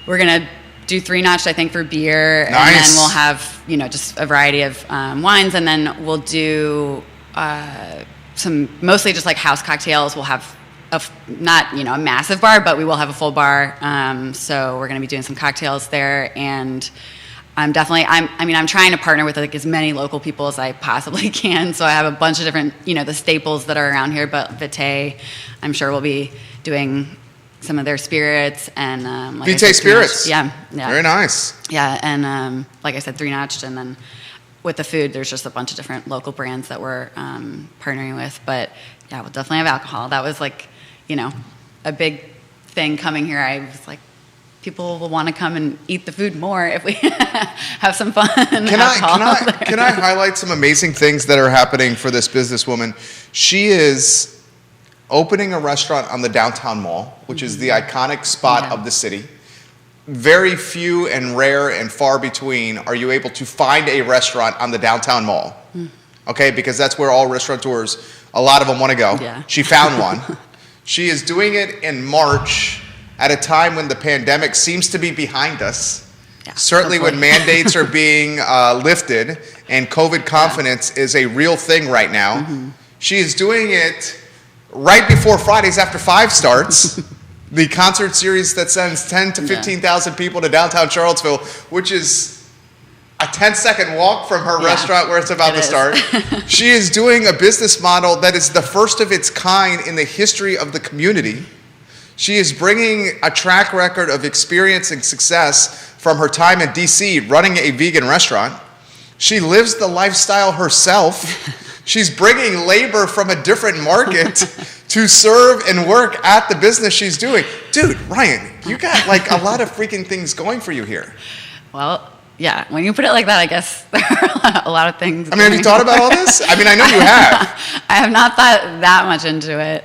we're going to do 3-notched, I think, for beer. Nice. And then we'll have, just a variety of wines. And then we'll do some, mostly just like house cocktails. We'll have not, a massive bar, but we will have a full bar. So we're going to be doing some cocktails there. And I'm trying to partner with like as many local people as I possibly can. So I have a bunch of different, the staples that are around here, but Vitae, I'm sure we'll be doing some of their spirits and like Vitae spirits. Yeah. Very nice. Yeah, and like I said, 3-notched, and then with the food, there's just a bunch of different local brands that we're partnering with. But yeah, we'll definitely have alcohol. That was like, a big thing coming here. I was like, people will want to come and eat the food more if we have some fun. Can I highlight some amazing things that are happening for this businesswoman? She is opening a restaurant on the downtown mall, which is the iconic spot of the city. Very few and rare and far between are you able to find a restaurant on the downtown mall. Okay, because that's where all restaurateurs, a lot of them want to go. Yeah. She found one. She is doing it in March at a time when the pandemic seems to be behind us. Yeah, certainly hopefully. when mandates are being lifted and COVID confidence is a real thing right now. She is doing it right before Fridays After 5 starts, the concert series that sends 10 to 15,000 people to downtown Charlottesville, which is a 10-second walk from her restaurant where it's about to start. She is doing a business model that is the first of its kind in the history of the community. She is bringing a track record of experience and success from her time in DC running a vegan restaurant. She lives the lifestyle herself. She's bringing labor from a different market to serve and work at the business she's doing. Dude, Ryan, you got like a lot of freaking things going for you here. Well, yeah, when you put it like that, I guess there are a lot of things. I mean, have you thought about all this? I mean, I know you have. I have not thought that much into it.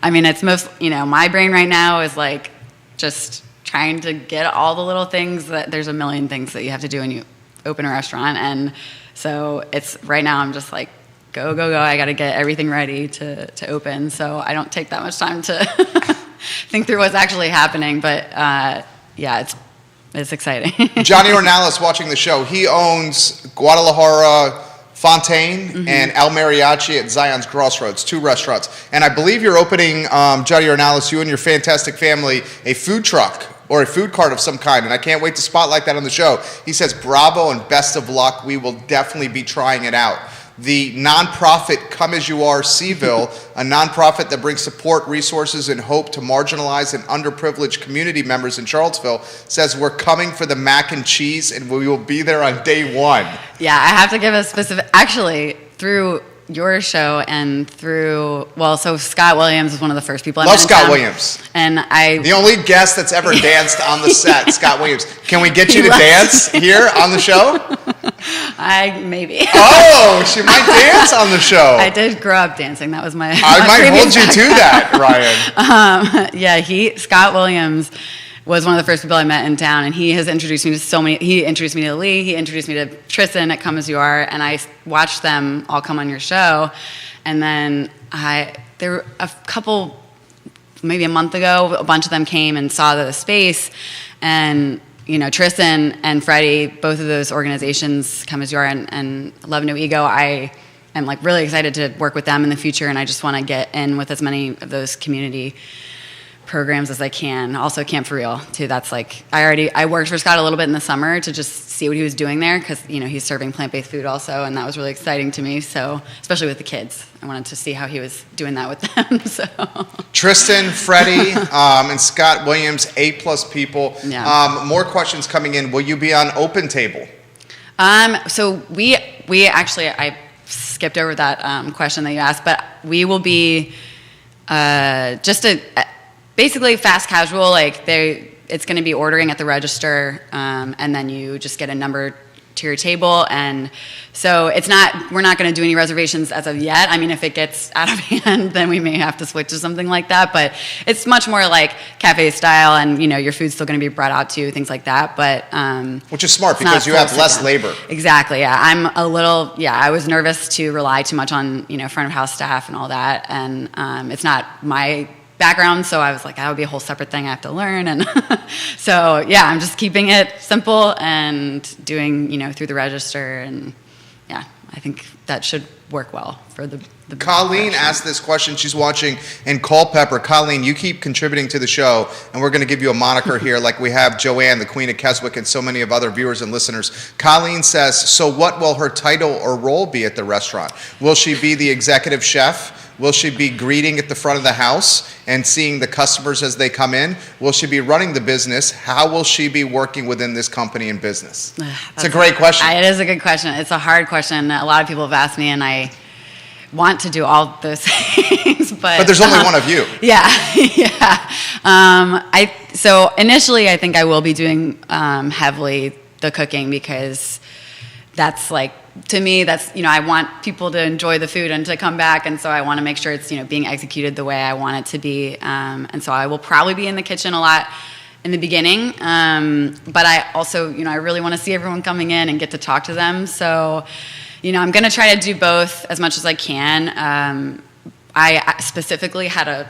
It's most, my brain right now is like just trying to get all the little things that there's a million things that you have to do when you open a restaurant. And so it's right now I'm just like, go. I got to get everything ready to open. So I don't take that much time to think through what's actually happening. But it's exciting. Johnny Ornalis watching the show. He owns Guadalajara Fontaine and El Mariachi at Zion's Crossroads, 2 restaurants. And I believe you're opening, Johnny Ornalis, you and your fantastic family, a food truck or a food cart of some kind. And I can't wait to spotlight that on the show. He says, bravo and best of luck. We will definitely be trying it out. The nonprofit Come As You Are Seville, a nonprofit that brings support, resources, and hope to marginalized and underprivileged community members in Charlottesville, says we're coming for the mac and cheese and we will be there on day 1. Yeah, I have to give a specific, actually, through your show and through, so Scott Williams was one of the first people I met in Scott town. Williams. And the only guest that's ever danced on the set, Scott Williams. Can we get you to dance here on the show? Maybe. Oh, she might dance on the show. I did grow up dancing. That was my I might hold you to that, Ryan. Scott Williams was one of the first people I met in town, and he has introduced me to so many. He introduced me to Lee. He introduced me to Tristan at Come As You Are, and I watched them all come on your show. And then there were a couple, maybe a month ago, a bunch of them came and saw the space, and Tristan and Freddie, both of those organizations, Come As You Are and Love No Ego, I am like really excited to work with them in the future, and I just want to get in with as many of those community programs as I can. Also Camp For Real too. That's like I worked for Scott a little bit in the summer to just see what he was doing there because he's serving plant-based food also, and that was really exciting to me. So especially with the kids, I wanted to see how he was doing that with them. So Tristan, Freddie, and Scott Williams, A+ people. Yeah. More questions coming in. Will you be on Open Table? So we actually I skipped over that question that you asked, but we will be just basically fast casual, it's going to be ordering at the register, and then you just get a number to your table. And so we're not going to do any reservations as of yet. I mean, if it gets out of hand, then we may have to switch to something like that. But it's much more like cafe style, and your food's still going to be brought out to you, things like that. But which is smart because you have less labor. Exactly. Yeah, I was nervous to rely too much on front of house staff and all that, and it's not my background, so I was like, that would be a whole separate thing I have to learn. And so, yeah, I'm just keeping it simple and doing, through the register. And yeah, I think that should work well for the Colleen asked this question. She's watching in Culpeper. Colleen, you keep contributing to the show, and we're going to give you a moniker here like we have Joanne, the Queen of Keswick, and so many of other viewers and listeners. Colleen says, so what will her title or role be at the restaurant? Will she be the executive chef? Will she be greeting at the front of the house and seeing the customers as they come in? Will she be running the business? How will she be working within this company and business? It's a great question. It is a good question. It's a hard question. A lot of people have asked me, and I want to do all those things, but there's only one of you. Yeah. So initially, I think I will be doing heavily the cooking, because that's like, to me, that's, I want people to enjoy the food and to come back, and so I want to make sure it's, being executed the way I want it to be, and so I will probably be in the kitchen a lot in the beginning, but I also, I really want to see everyone coming in and get to talk to them, so I'm going to try to do both as much as I can. I specifically had a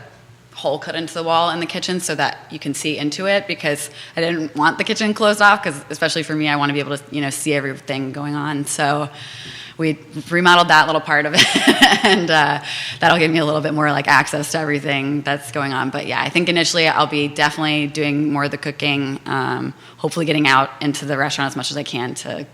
hole cut into the wall in the kitchen so that you can see into it, because I didn't want the kitchen closed off, because especially for me, I want to be able to, see everything going on. So we remodeled that little part of it, and that'll give me a little bit more like access to everything that's going on. But yeah, I think initially I'll be definitely doing more of the cooking, hopefully getting out into the restaurant as much as I can to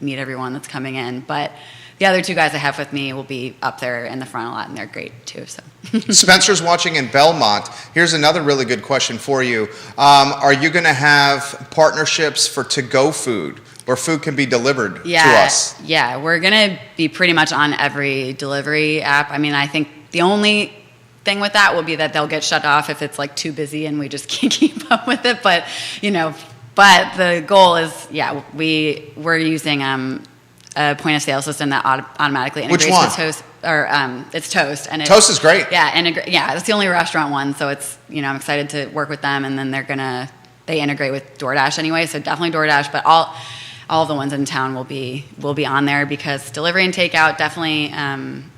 meet everyone that's coming in. But the other two guys I have with me will be up there in the front a lot, and they're great too. So Spencer's watching in Belmont. Here's another really good question for you. Are you going to have partnerships for to-go food, where food can be delivered to us? Yeah, we're going to be pretty much on every delivery app. I mean, I think the only thing with that will be that they'll get shut off if it's like too busy and we just can't keep up with it. But but the goal is, we're using a point of sale system that automatically integrates with Toast, or it's Toast, and Toast is great. Yeah, it's the only restaurant one, so it's I'm excited to work with them, and then they integrate with DoorDash anyway, so definitely DoorDash, but all of the ones in town will be on there, because delivery and takeout definitely,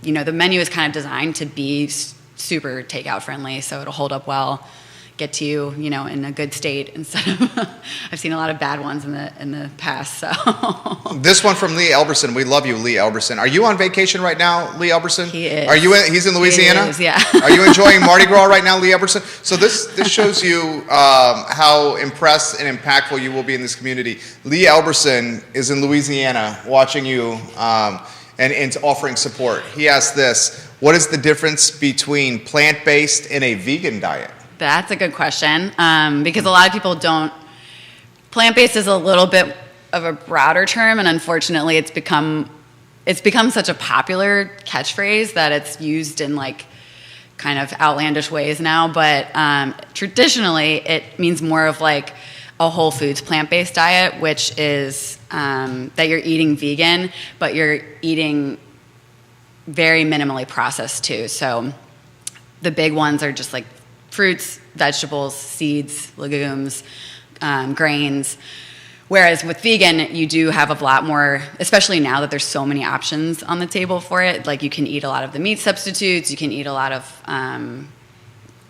the menu is kind of designed to be super takeout friendly, so it'll hold up well, get to you, in a good state, instead of I've seen a lot of bad ones in the past. So this one from Lee Elberson. We love you, Lee Elberson. Are you on vacation right now, Lee Elberson? He is. He's in Louisiana? He is, yeah. Are you enjoying Mardi Gras right now, Lee Elberson? So this shows you how impressed and impactful you will be in this community. Lee Elberson is in Louisiana watching you and offering support. He asked this: what is the difference between plant-based and a vegan diet? That's a good question, because a lot of people don't. Plant-based is a little bit of a broader term, and unfortunately, it's become such a popular catchphrase that it's used in like kind of outlandish ways now. But traditionally, it means more of like a whole foods plant-based diet, which is that you're eating vegan, but you're eating very minimally processed too. So the big ones are just like fruits, vegetables, seeds, legumes, grains. Whereas with vegan, you do have a lot more, especially now that there's so many options on the table for it. Like you can eat a lot of the meat substitutes, you can eat a lot of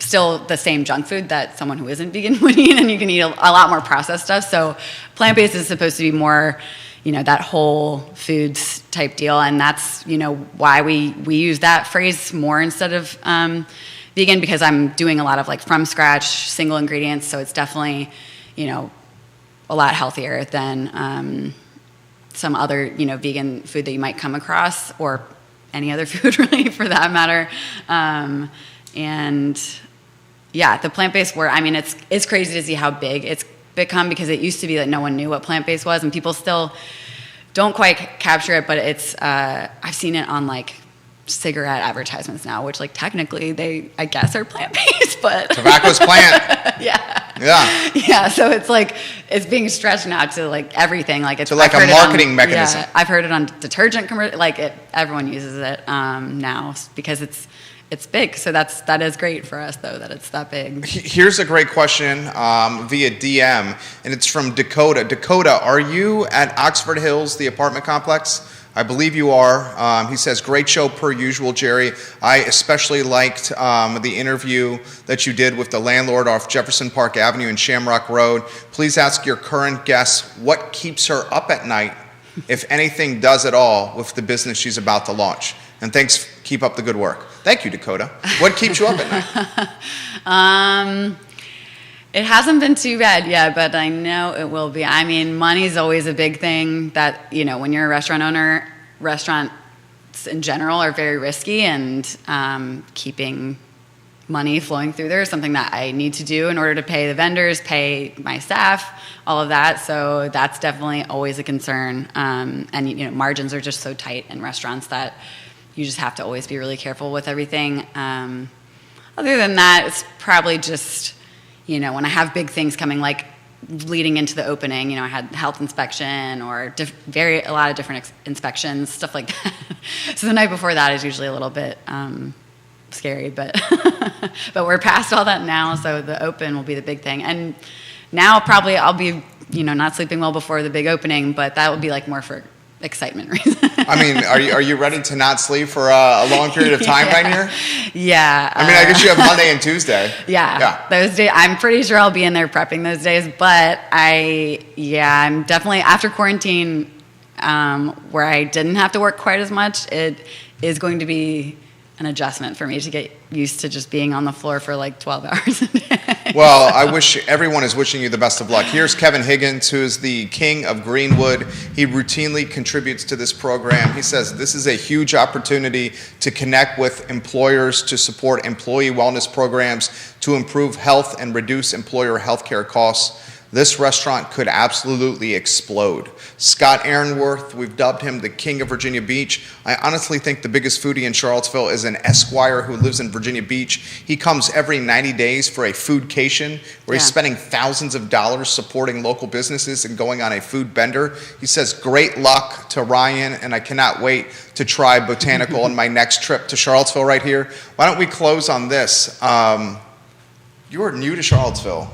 still the same junk food that someone who isn't vegan would eat, and you can eat a lot more processed stuff. So plant-based is supposed to be more, that whole foods type deal, and that's, why we use that phrase more instead of vegan, because I'm doing a lot of like from scratch single ingredients, so it's definitely a lot healthier than some other vegan food that you might come across, or any other food really for that matter. And yeah, the plant-based it's crazy to see how big it's become, because it used to be that no one knew what plant-based was, and people still don't quite capture it, but it's I've seen it on like cigarette advertisements now, which like technically they, I guess, are plant-based, but tobacco's plant. Yeah. So it's like it's being stretched now to like everything. Like it's to like a marketing mechanism. Yeah, I've heard it on detergent commercial. Like everyone uses it now because it's big. So that is great for us though, that it's that big. Here's a great question via DM, and it's from Dakota. Dakota, are you at Oxford Hills, the apartment complex? I believe you are. He says, great show per usual, Jerry. I especially liked the interview that you did with the landlord off Jefferson Park Avenue and Shamrock Road. Please ask your current guest what keeps her up at night, if anything does at all, with the business she's about to launch. And thanks, keep up the good work. Thank you, Dakota. What keeps you up at night? It hasn't been too bad yet, but I know it will be. I mean, money's always a big thing that, when you're a restaurant owner, restaurants in general are very risky, and keeping money flowing through there is something that I need to do in order to pay the vendors, pay my staff, all of that. So that's definitely always a concern. And, margins are just so tight in restaurants that you just have to always be really careful with everything. Other than that, it's probably just, when I have big things coming, like leading into the opening, I had health inspection or a lot of different inspections, stuff like that. So the night before that is usually a little bit scary, but but we're past all that now. So the open will be the big thing, and now probably I'll be, not sleeping well before the big opening, but that will be like more for excitement reasons. I mean, are you ready to not sleep for a long period of time down here? Yeah. I mean, I guess you have Monday and Tuesday. Yeah. Those days, I'm pretty sure I'll be in there prepping those days, but I'm definitely, after quarantine, where I didn't have to work quite as much, it is going to be an adjustment for me to get used to just being on the floor for like 12 hours a day. Well, everyone is wishing you the best of luck. Here's Kevin Higgins, who is the king of Greenwood. He routinely contributes to this program. He says this is a huge opportunity to connect with employers, to support employee wellness programs, to improve health and reduce employer health care costs. This restaurant could absolutely explode. Scott Aaronworth, we've dubbed him the king of Virginia Beach. I honestly think the biggest foodie in Charlottesville is an Esquire who lives in Virginia Beach. He comes every 90 days for a foodcation where he's spending thousands of dollars supporting local businesses and going on a food bender. He says, great luck to Ryan, and I cannot wait to try Botanical on my next trip to Charlottesville right here. Why don't we close on this? You are new to Charlottesville,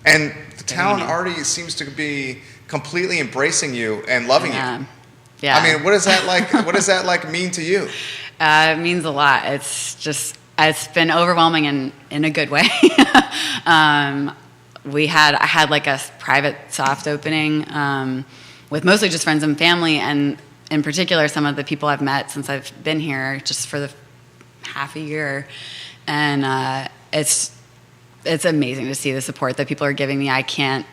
and the town already seems to be completely embracing you and loving you. Yeah. I mean, what is that like? What does that like mean to you? It means a lot. It's been overwhelming in a good way. I had like a private soft opening with mostly just friends and family, and in particular some of the people I've met since I've been here just for the half a year, and it's amazing to see the support that people are giving me. I couldn't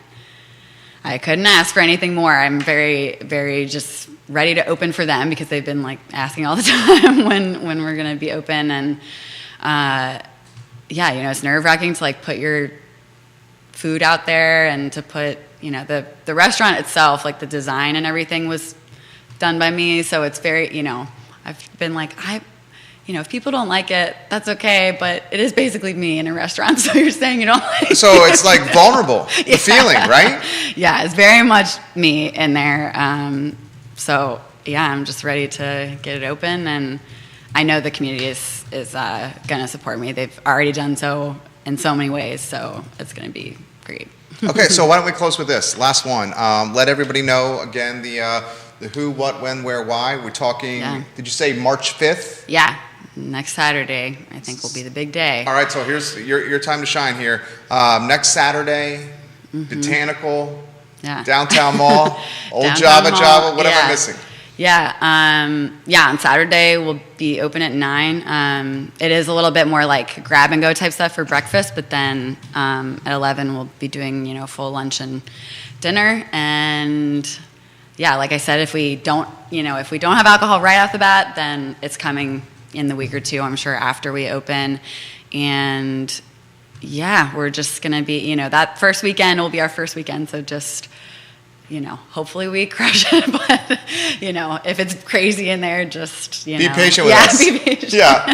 ask for anything more. I'm very, very just ready to open for them because they've been like asking all the time when we're going to be open. And it's nerve-wracking to like put your food out there and to put, the restaurant itself, like the design and everything was done by me. So it's very, I've been like, if people don't like it, that's okay, but it is basically me in a restaurant, so you're saying you don't like it. So it's like vulnerable, the feeling, right? Yeah, it's very much me in there. I'm just ready to get it open, and I know the community is going to support me. They've already done so in so many ways, so it's going to be great. Okay, so why don't we close with this? Last one. Let everybody know, again, the who, what, when, where, why. We're talking, Did you say March 5th? Yeah. Next Saturday, I think, will be the big day. All right, so here's your time to shine here. Next Saturday, Botanical, Downtown Mall, Old Java, what am I missing? Yeah, on Saturday we'll be open at 9. It is a little bit more like grab-and-go type stuff for breakfast, but then at 11 we'll be doing, full lunch and dinner. And like I said, if we don't have alcohol right off the bat, then it's coming in the week or two, I'm sure, after we open. And we're just going to be, that first weekend will be our first weekend. So just, hopefully we crush it. But, if it's crazy in there, just, be patient with us. Be patient. Yeah.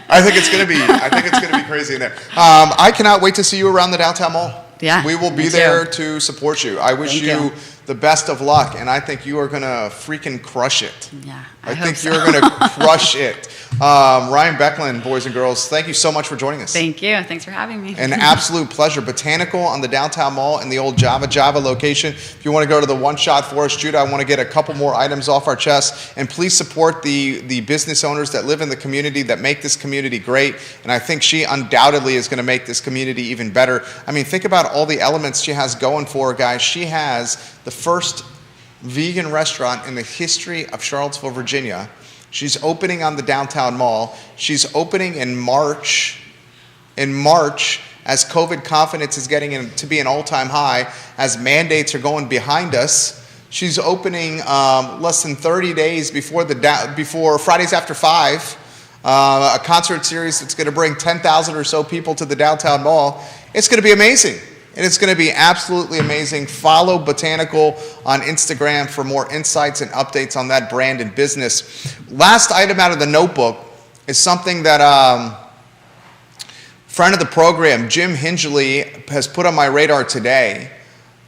I think it's going to be crazy in there. I cannot wait to see you around the downtown mall. Yeah. We will be there to support you. I wish you the best of luck, and I think you are going to freaking crush it. Yeah, I hope think so. you're going to crush it. Ryan Becklin, boys and girls, thank you so much for joining us. Thank you. Thanks for having me. An absolute pleasure. Botanical on the downtown mall in the old Java location. If you want to go to the One Shot for us, Judah, I want to get a couple more items off our chest. And please support the business owners that live in the community that make this community great. And I think she undoubtedly is going to make this community even better. I mean, think about all the elements she has going for her, guys. She has the first vegan restaurant in the history of Charlottesville, Virginia. She's opening on the downtown mall. She's opening in March. In March, as COVID confidence is getting to be an all-time high, as mandates are going behind us, she's opening less than 30 days before Fridays After 5, a concert series that's going to bring 10,000 or so people to the downtown mall. It's going to be amazing. And it's going to be absolutely amazing. Follow Botanical on Instagram for more insights and updates on that brand and business. Last item out of the notebook is something that friend of the program, Jim Hingley, has put on my radar today.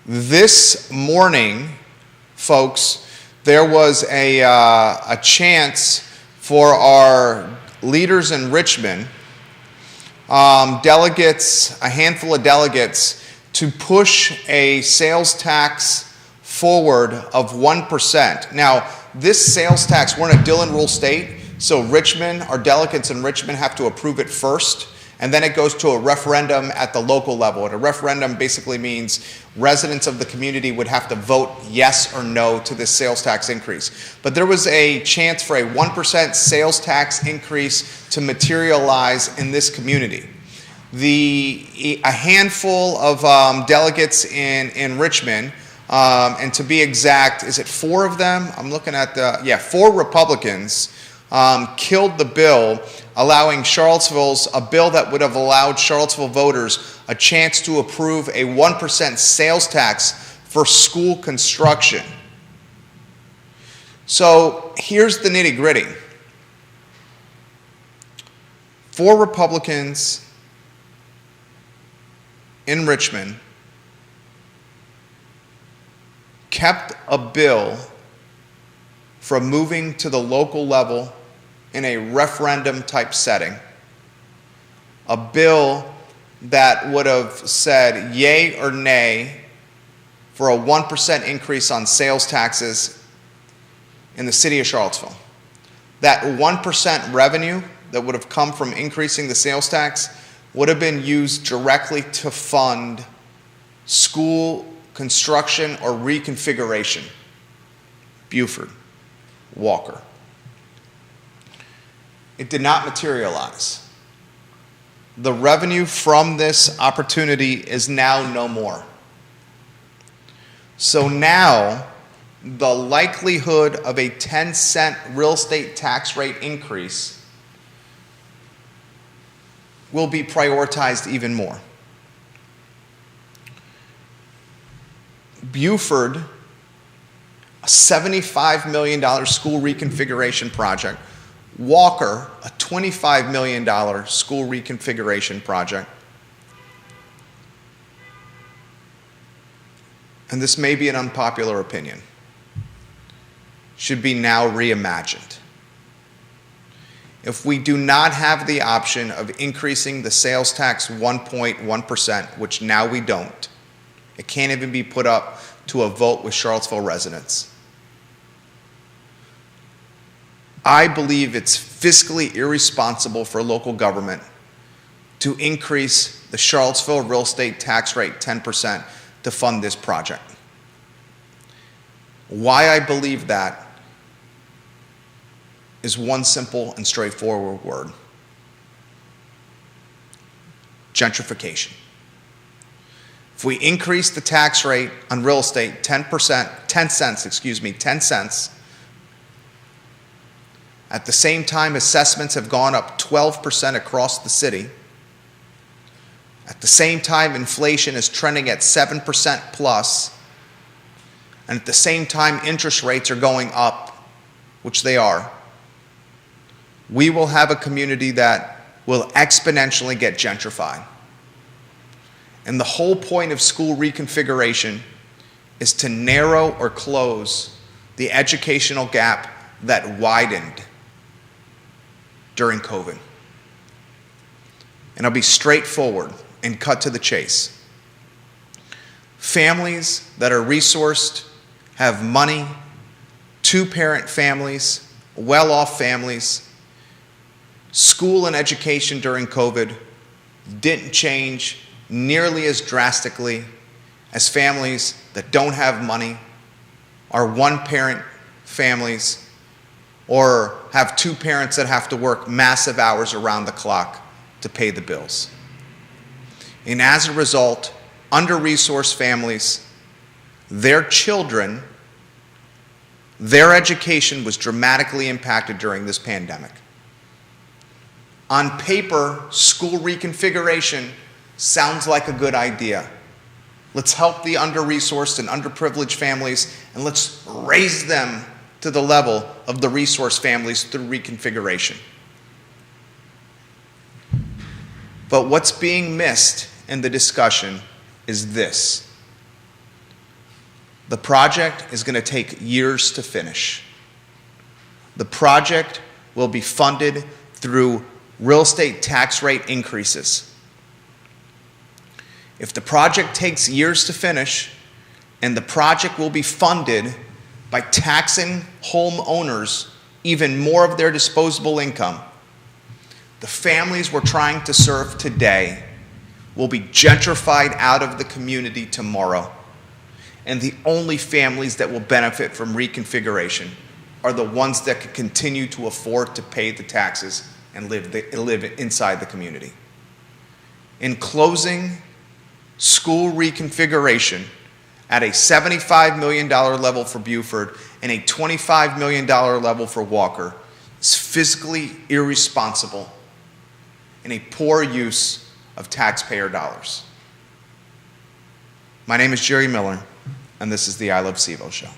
This morning, folks, there was a chance for our leaders in Richmond, delegates, a handful of delegates, to push a sales tax forward of 1%. Now, this sales tax, we're in a Dillon Rule state, so Richmond, our delegates in Richmond have to approve it first, and then it goes to a referendum at the local level. And a referendum basically means residents of the community would have to vote yes or no to this sales tax increase. But there was a chance for a 1% sales tax increase to materialize in this community. A handful of delegates in Richmond, and to be exact, is it 4 of them? I'm looking at 4 Republicans killed the bill, allowing a bill that would have allowed Charlottesville voters a chance to approve a 1% sales tax for school construction. So here's the nitty-gritty. 4 Republicans in Richmond kept a bill from moving to the local level in a referendum type setting. A bill that would have said yay or nay for a 1% increase on sales taxes in the city of Charlottesville. That 1% revenue that would have come from increasing the sales tax would have been used directly to fund school construction or reconfiguration. Buford, Walker. It did not materialize. The revenue from this opportunity is now no more. So now, the likelihood of a 10-cent real estate tax rate increase will be prioritized even more. Buford, a $75 million school reconfiguration project. Walker, a $25 million school reconfiguration project. And this may be an unpopular opinion, should be now reimagined. If we do not have the option of increasing the sales tax 1.1%, which now we don't, it can't even be put up to a vote with Charlottesville residents. I believe it's fiscally irresponsible for local government to increase the Charlottesville real estate tax rate 10% to fund this project. Why I believe that is one simple and straightforward word: gentrification. If we increase the tax rate on real estate 10 cents, at the same time assessments have gone up 12% across the city, at the same time inflation is trending at 7% plus, and at the same time interest rates are going up, which they are, we will have a community that will exponentially get gentrified. And the whole point of school reconfiguration is to narrow or close the educational gap that widened during COVID. And I'll be straightforward and cut to the chase. Families that are resourced, have money, two-parent families, well-off families, school and education during COVID didn't change nearly as drastically as families that don't have money, are one-parent families, or have two parents that have to work massive hours around the clock to pay the bills. And as a result, under-resourced families, their children, their education was dramatically impacted during this pandemic. On paper, school reconfiguration sounds like a good idea. Let's help the under-resourced and underprivileged families, and let's raise them to the level of the resource families through reconfiguration. But what's being missed in the discussion is this. The project is going to take years to finish. The project will be funded through real estate tax rate increases. If the project takes years to finish, and the project will be funded by taxing homeowners even more of their disposable income, the families we're trying to serve today will be gentrified out of the community tomorrow. And the only families that will benefit from reconfiguration are the ones that can continue to afford to pay the taxes and live inside the community. In closing, school reconfiguration at a $75 million level for Buford and a $25 million level for Walker is fiscally irresponsible and a poor use of taxpayer dollars. My name is Jerry Miller, and this is the I Love CVille Show.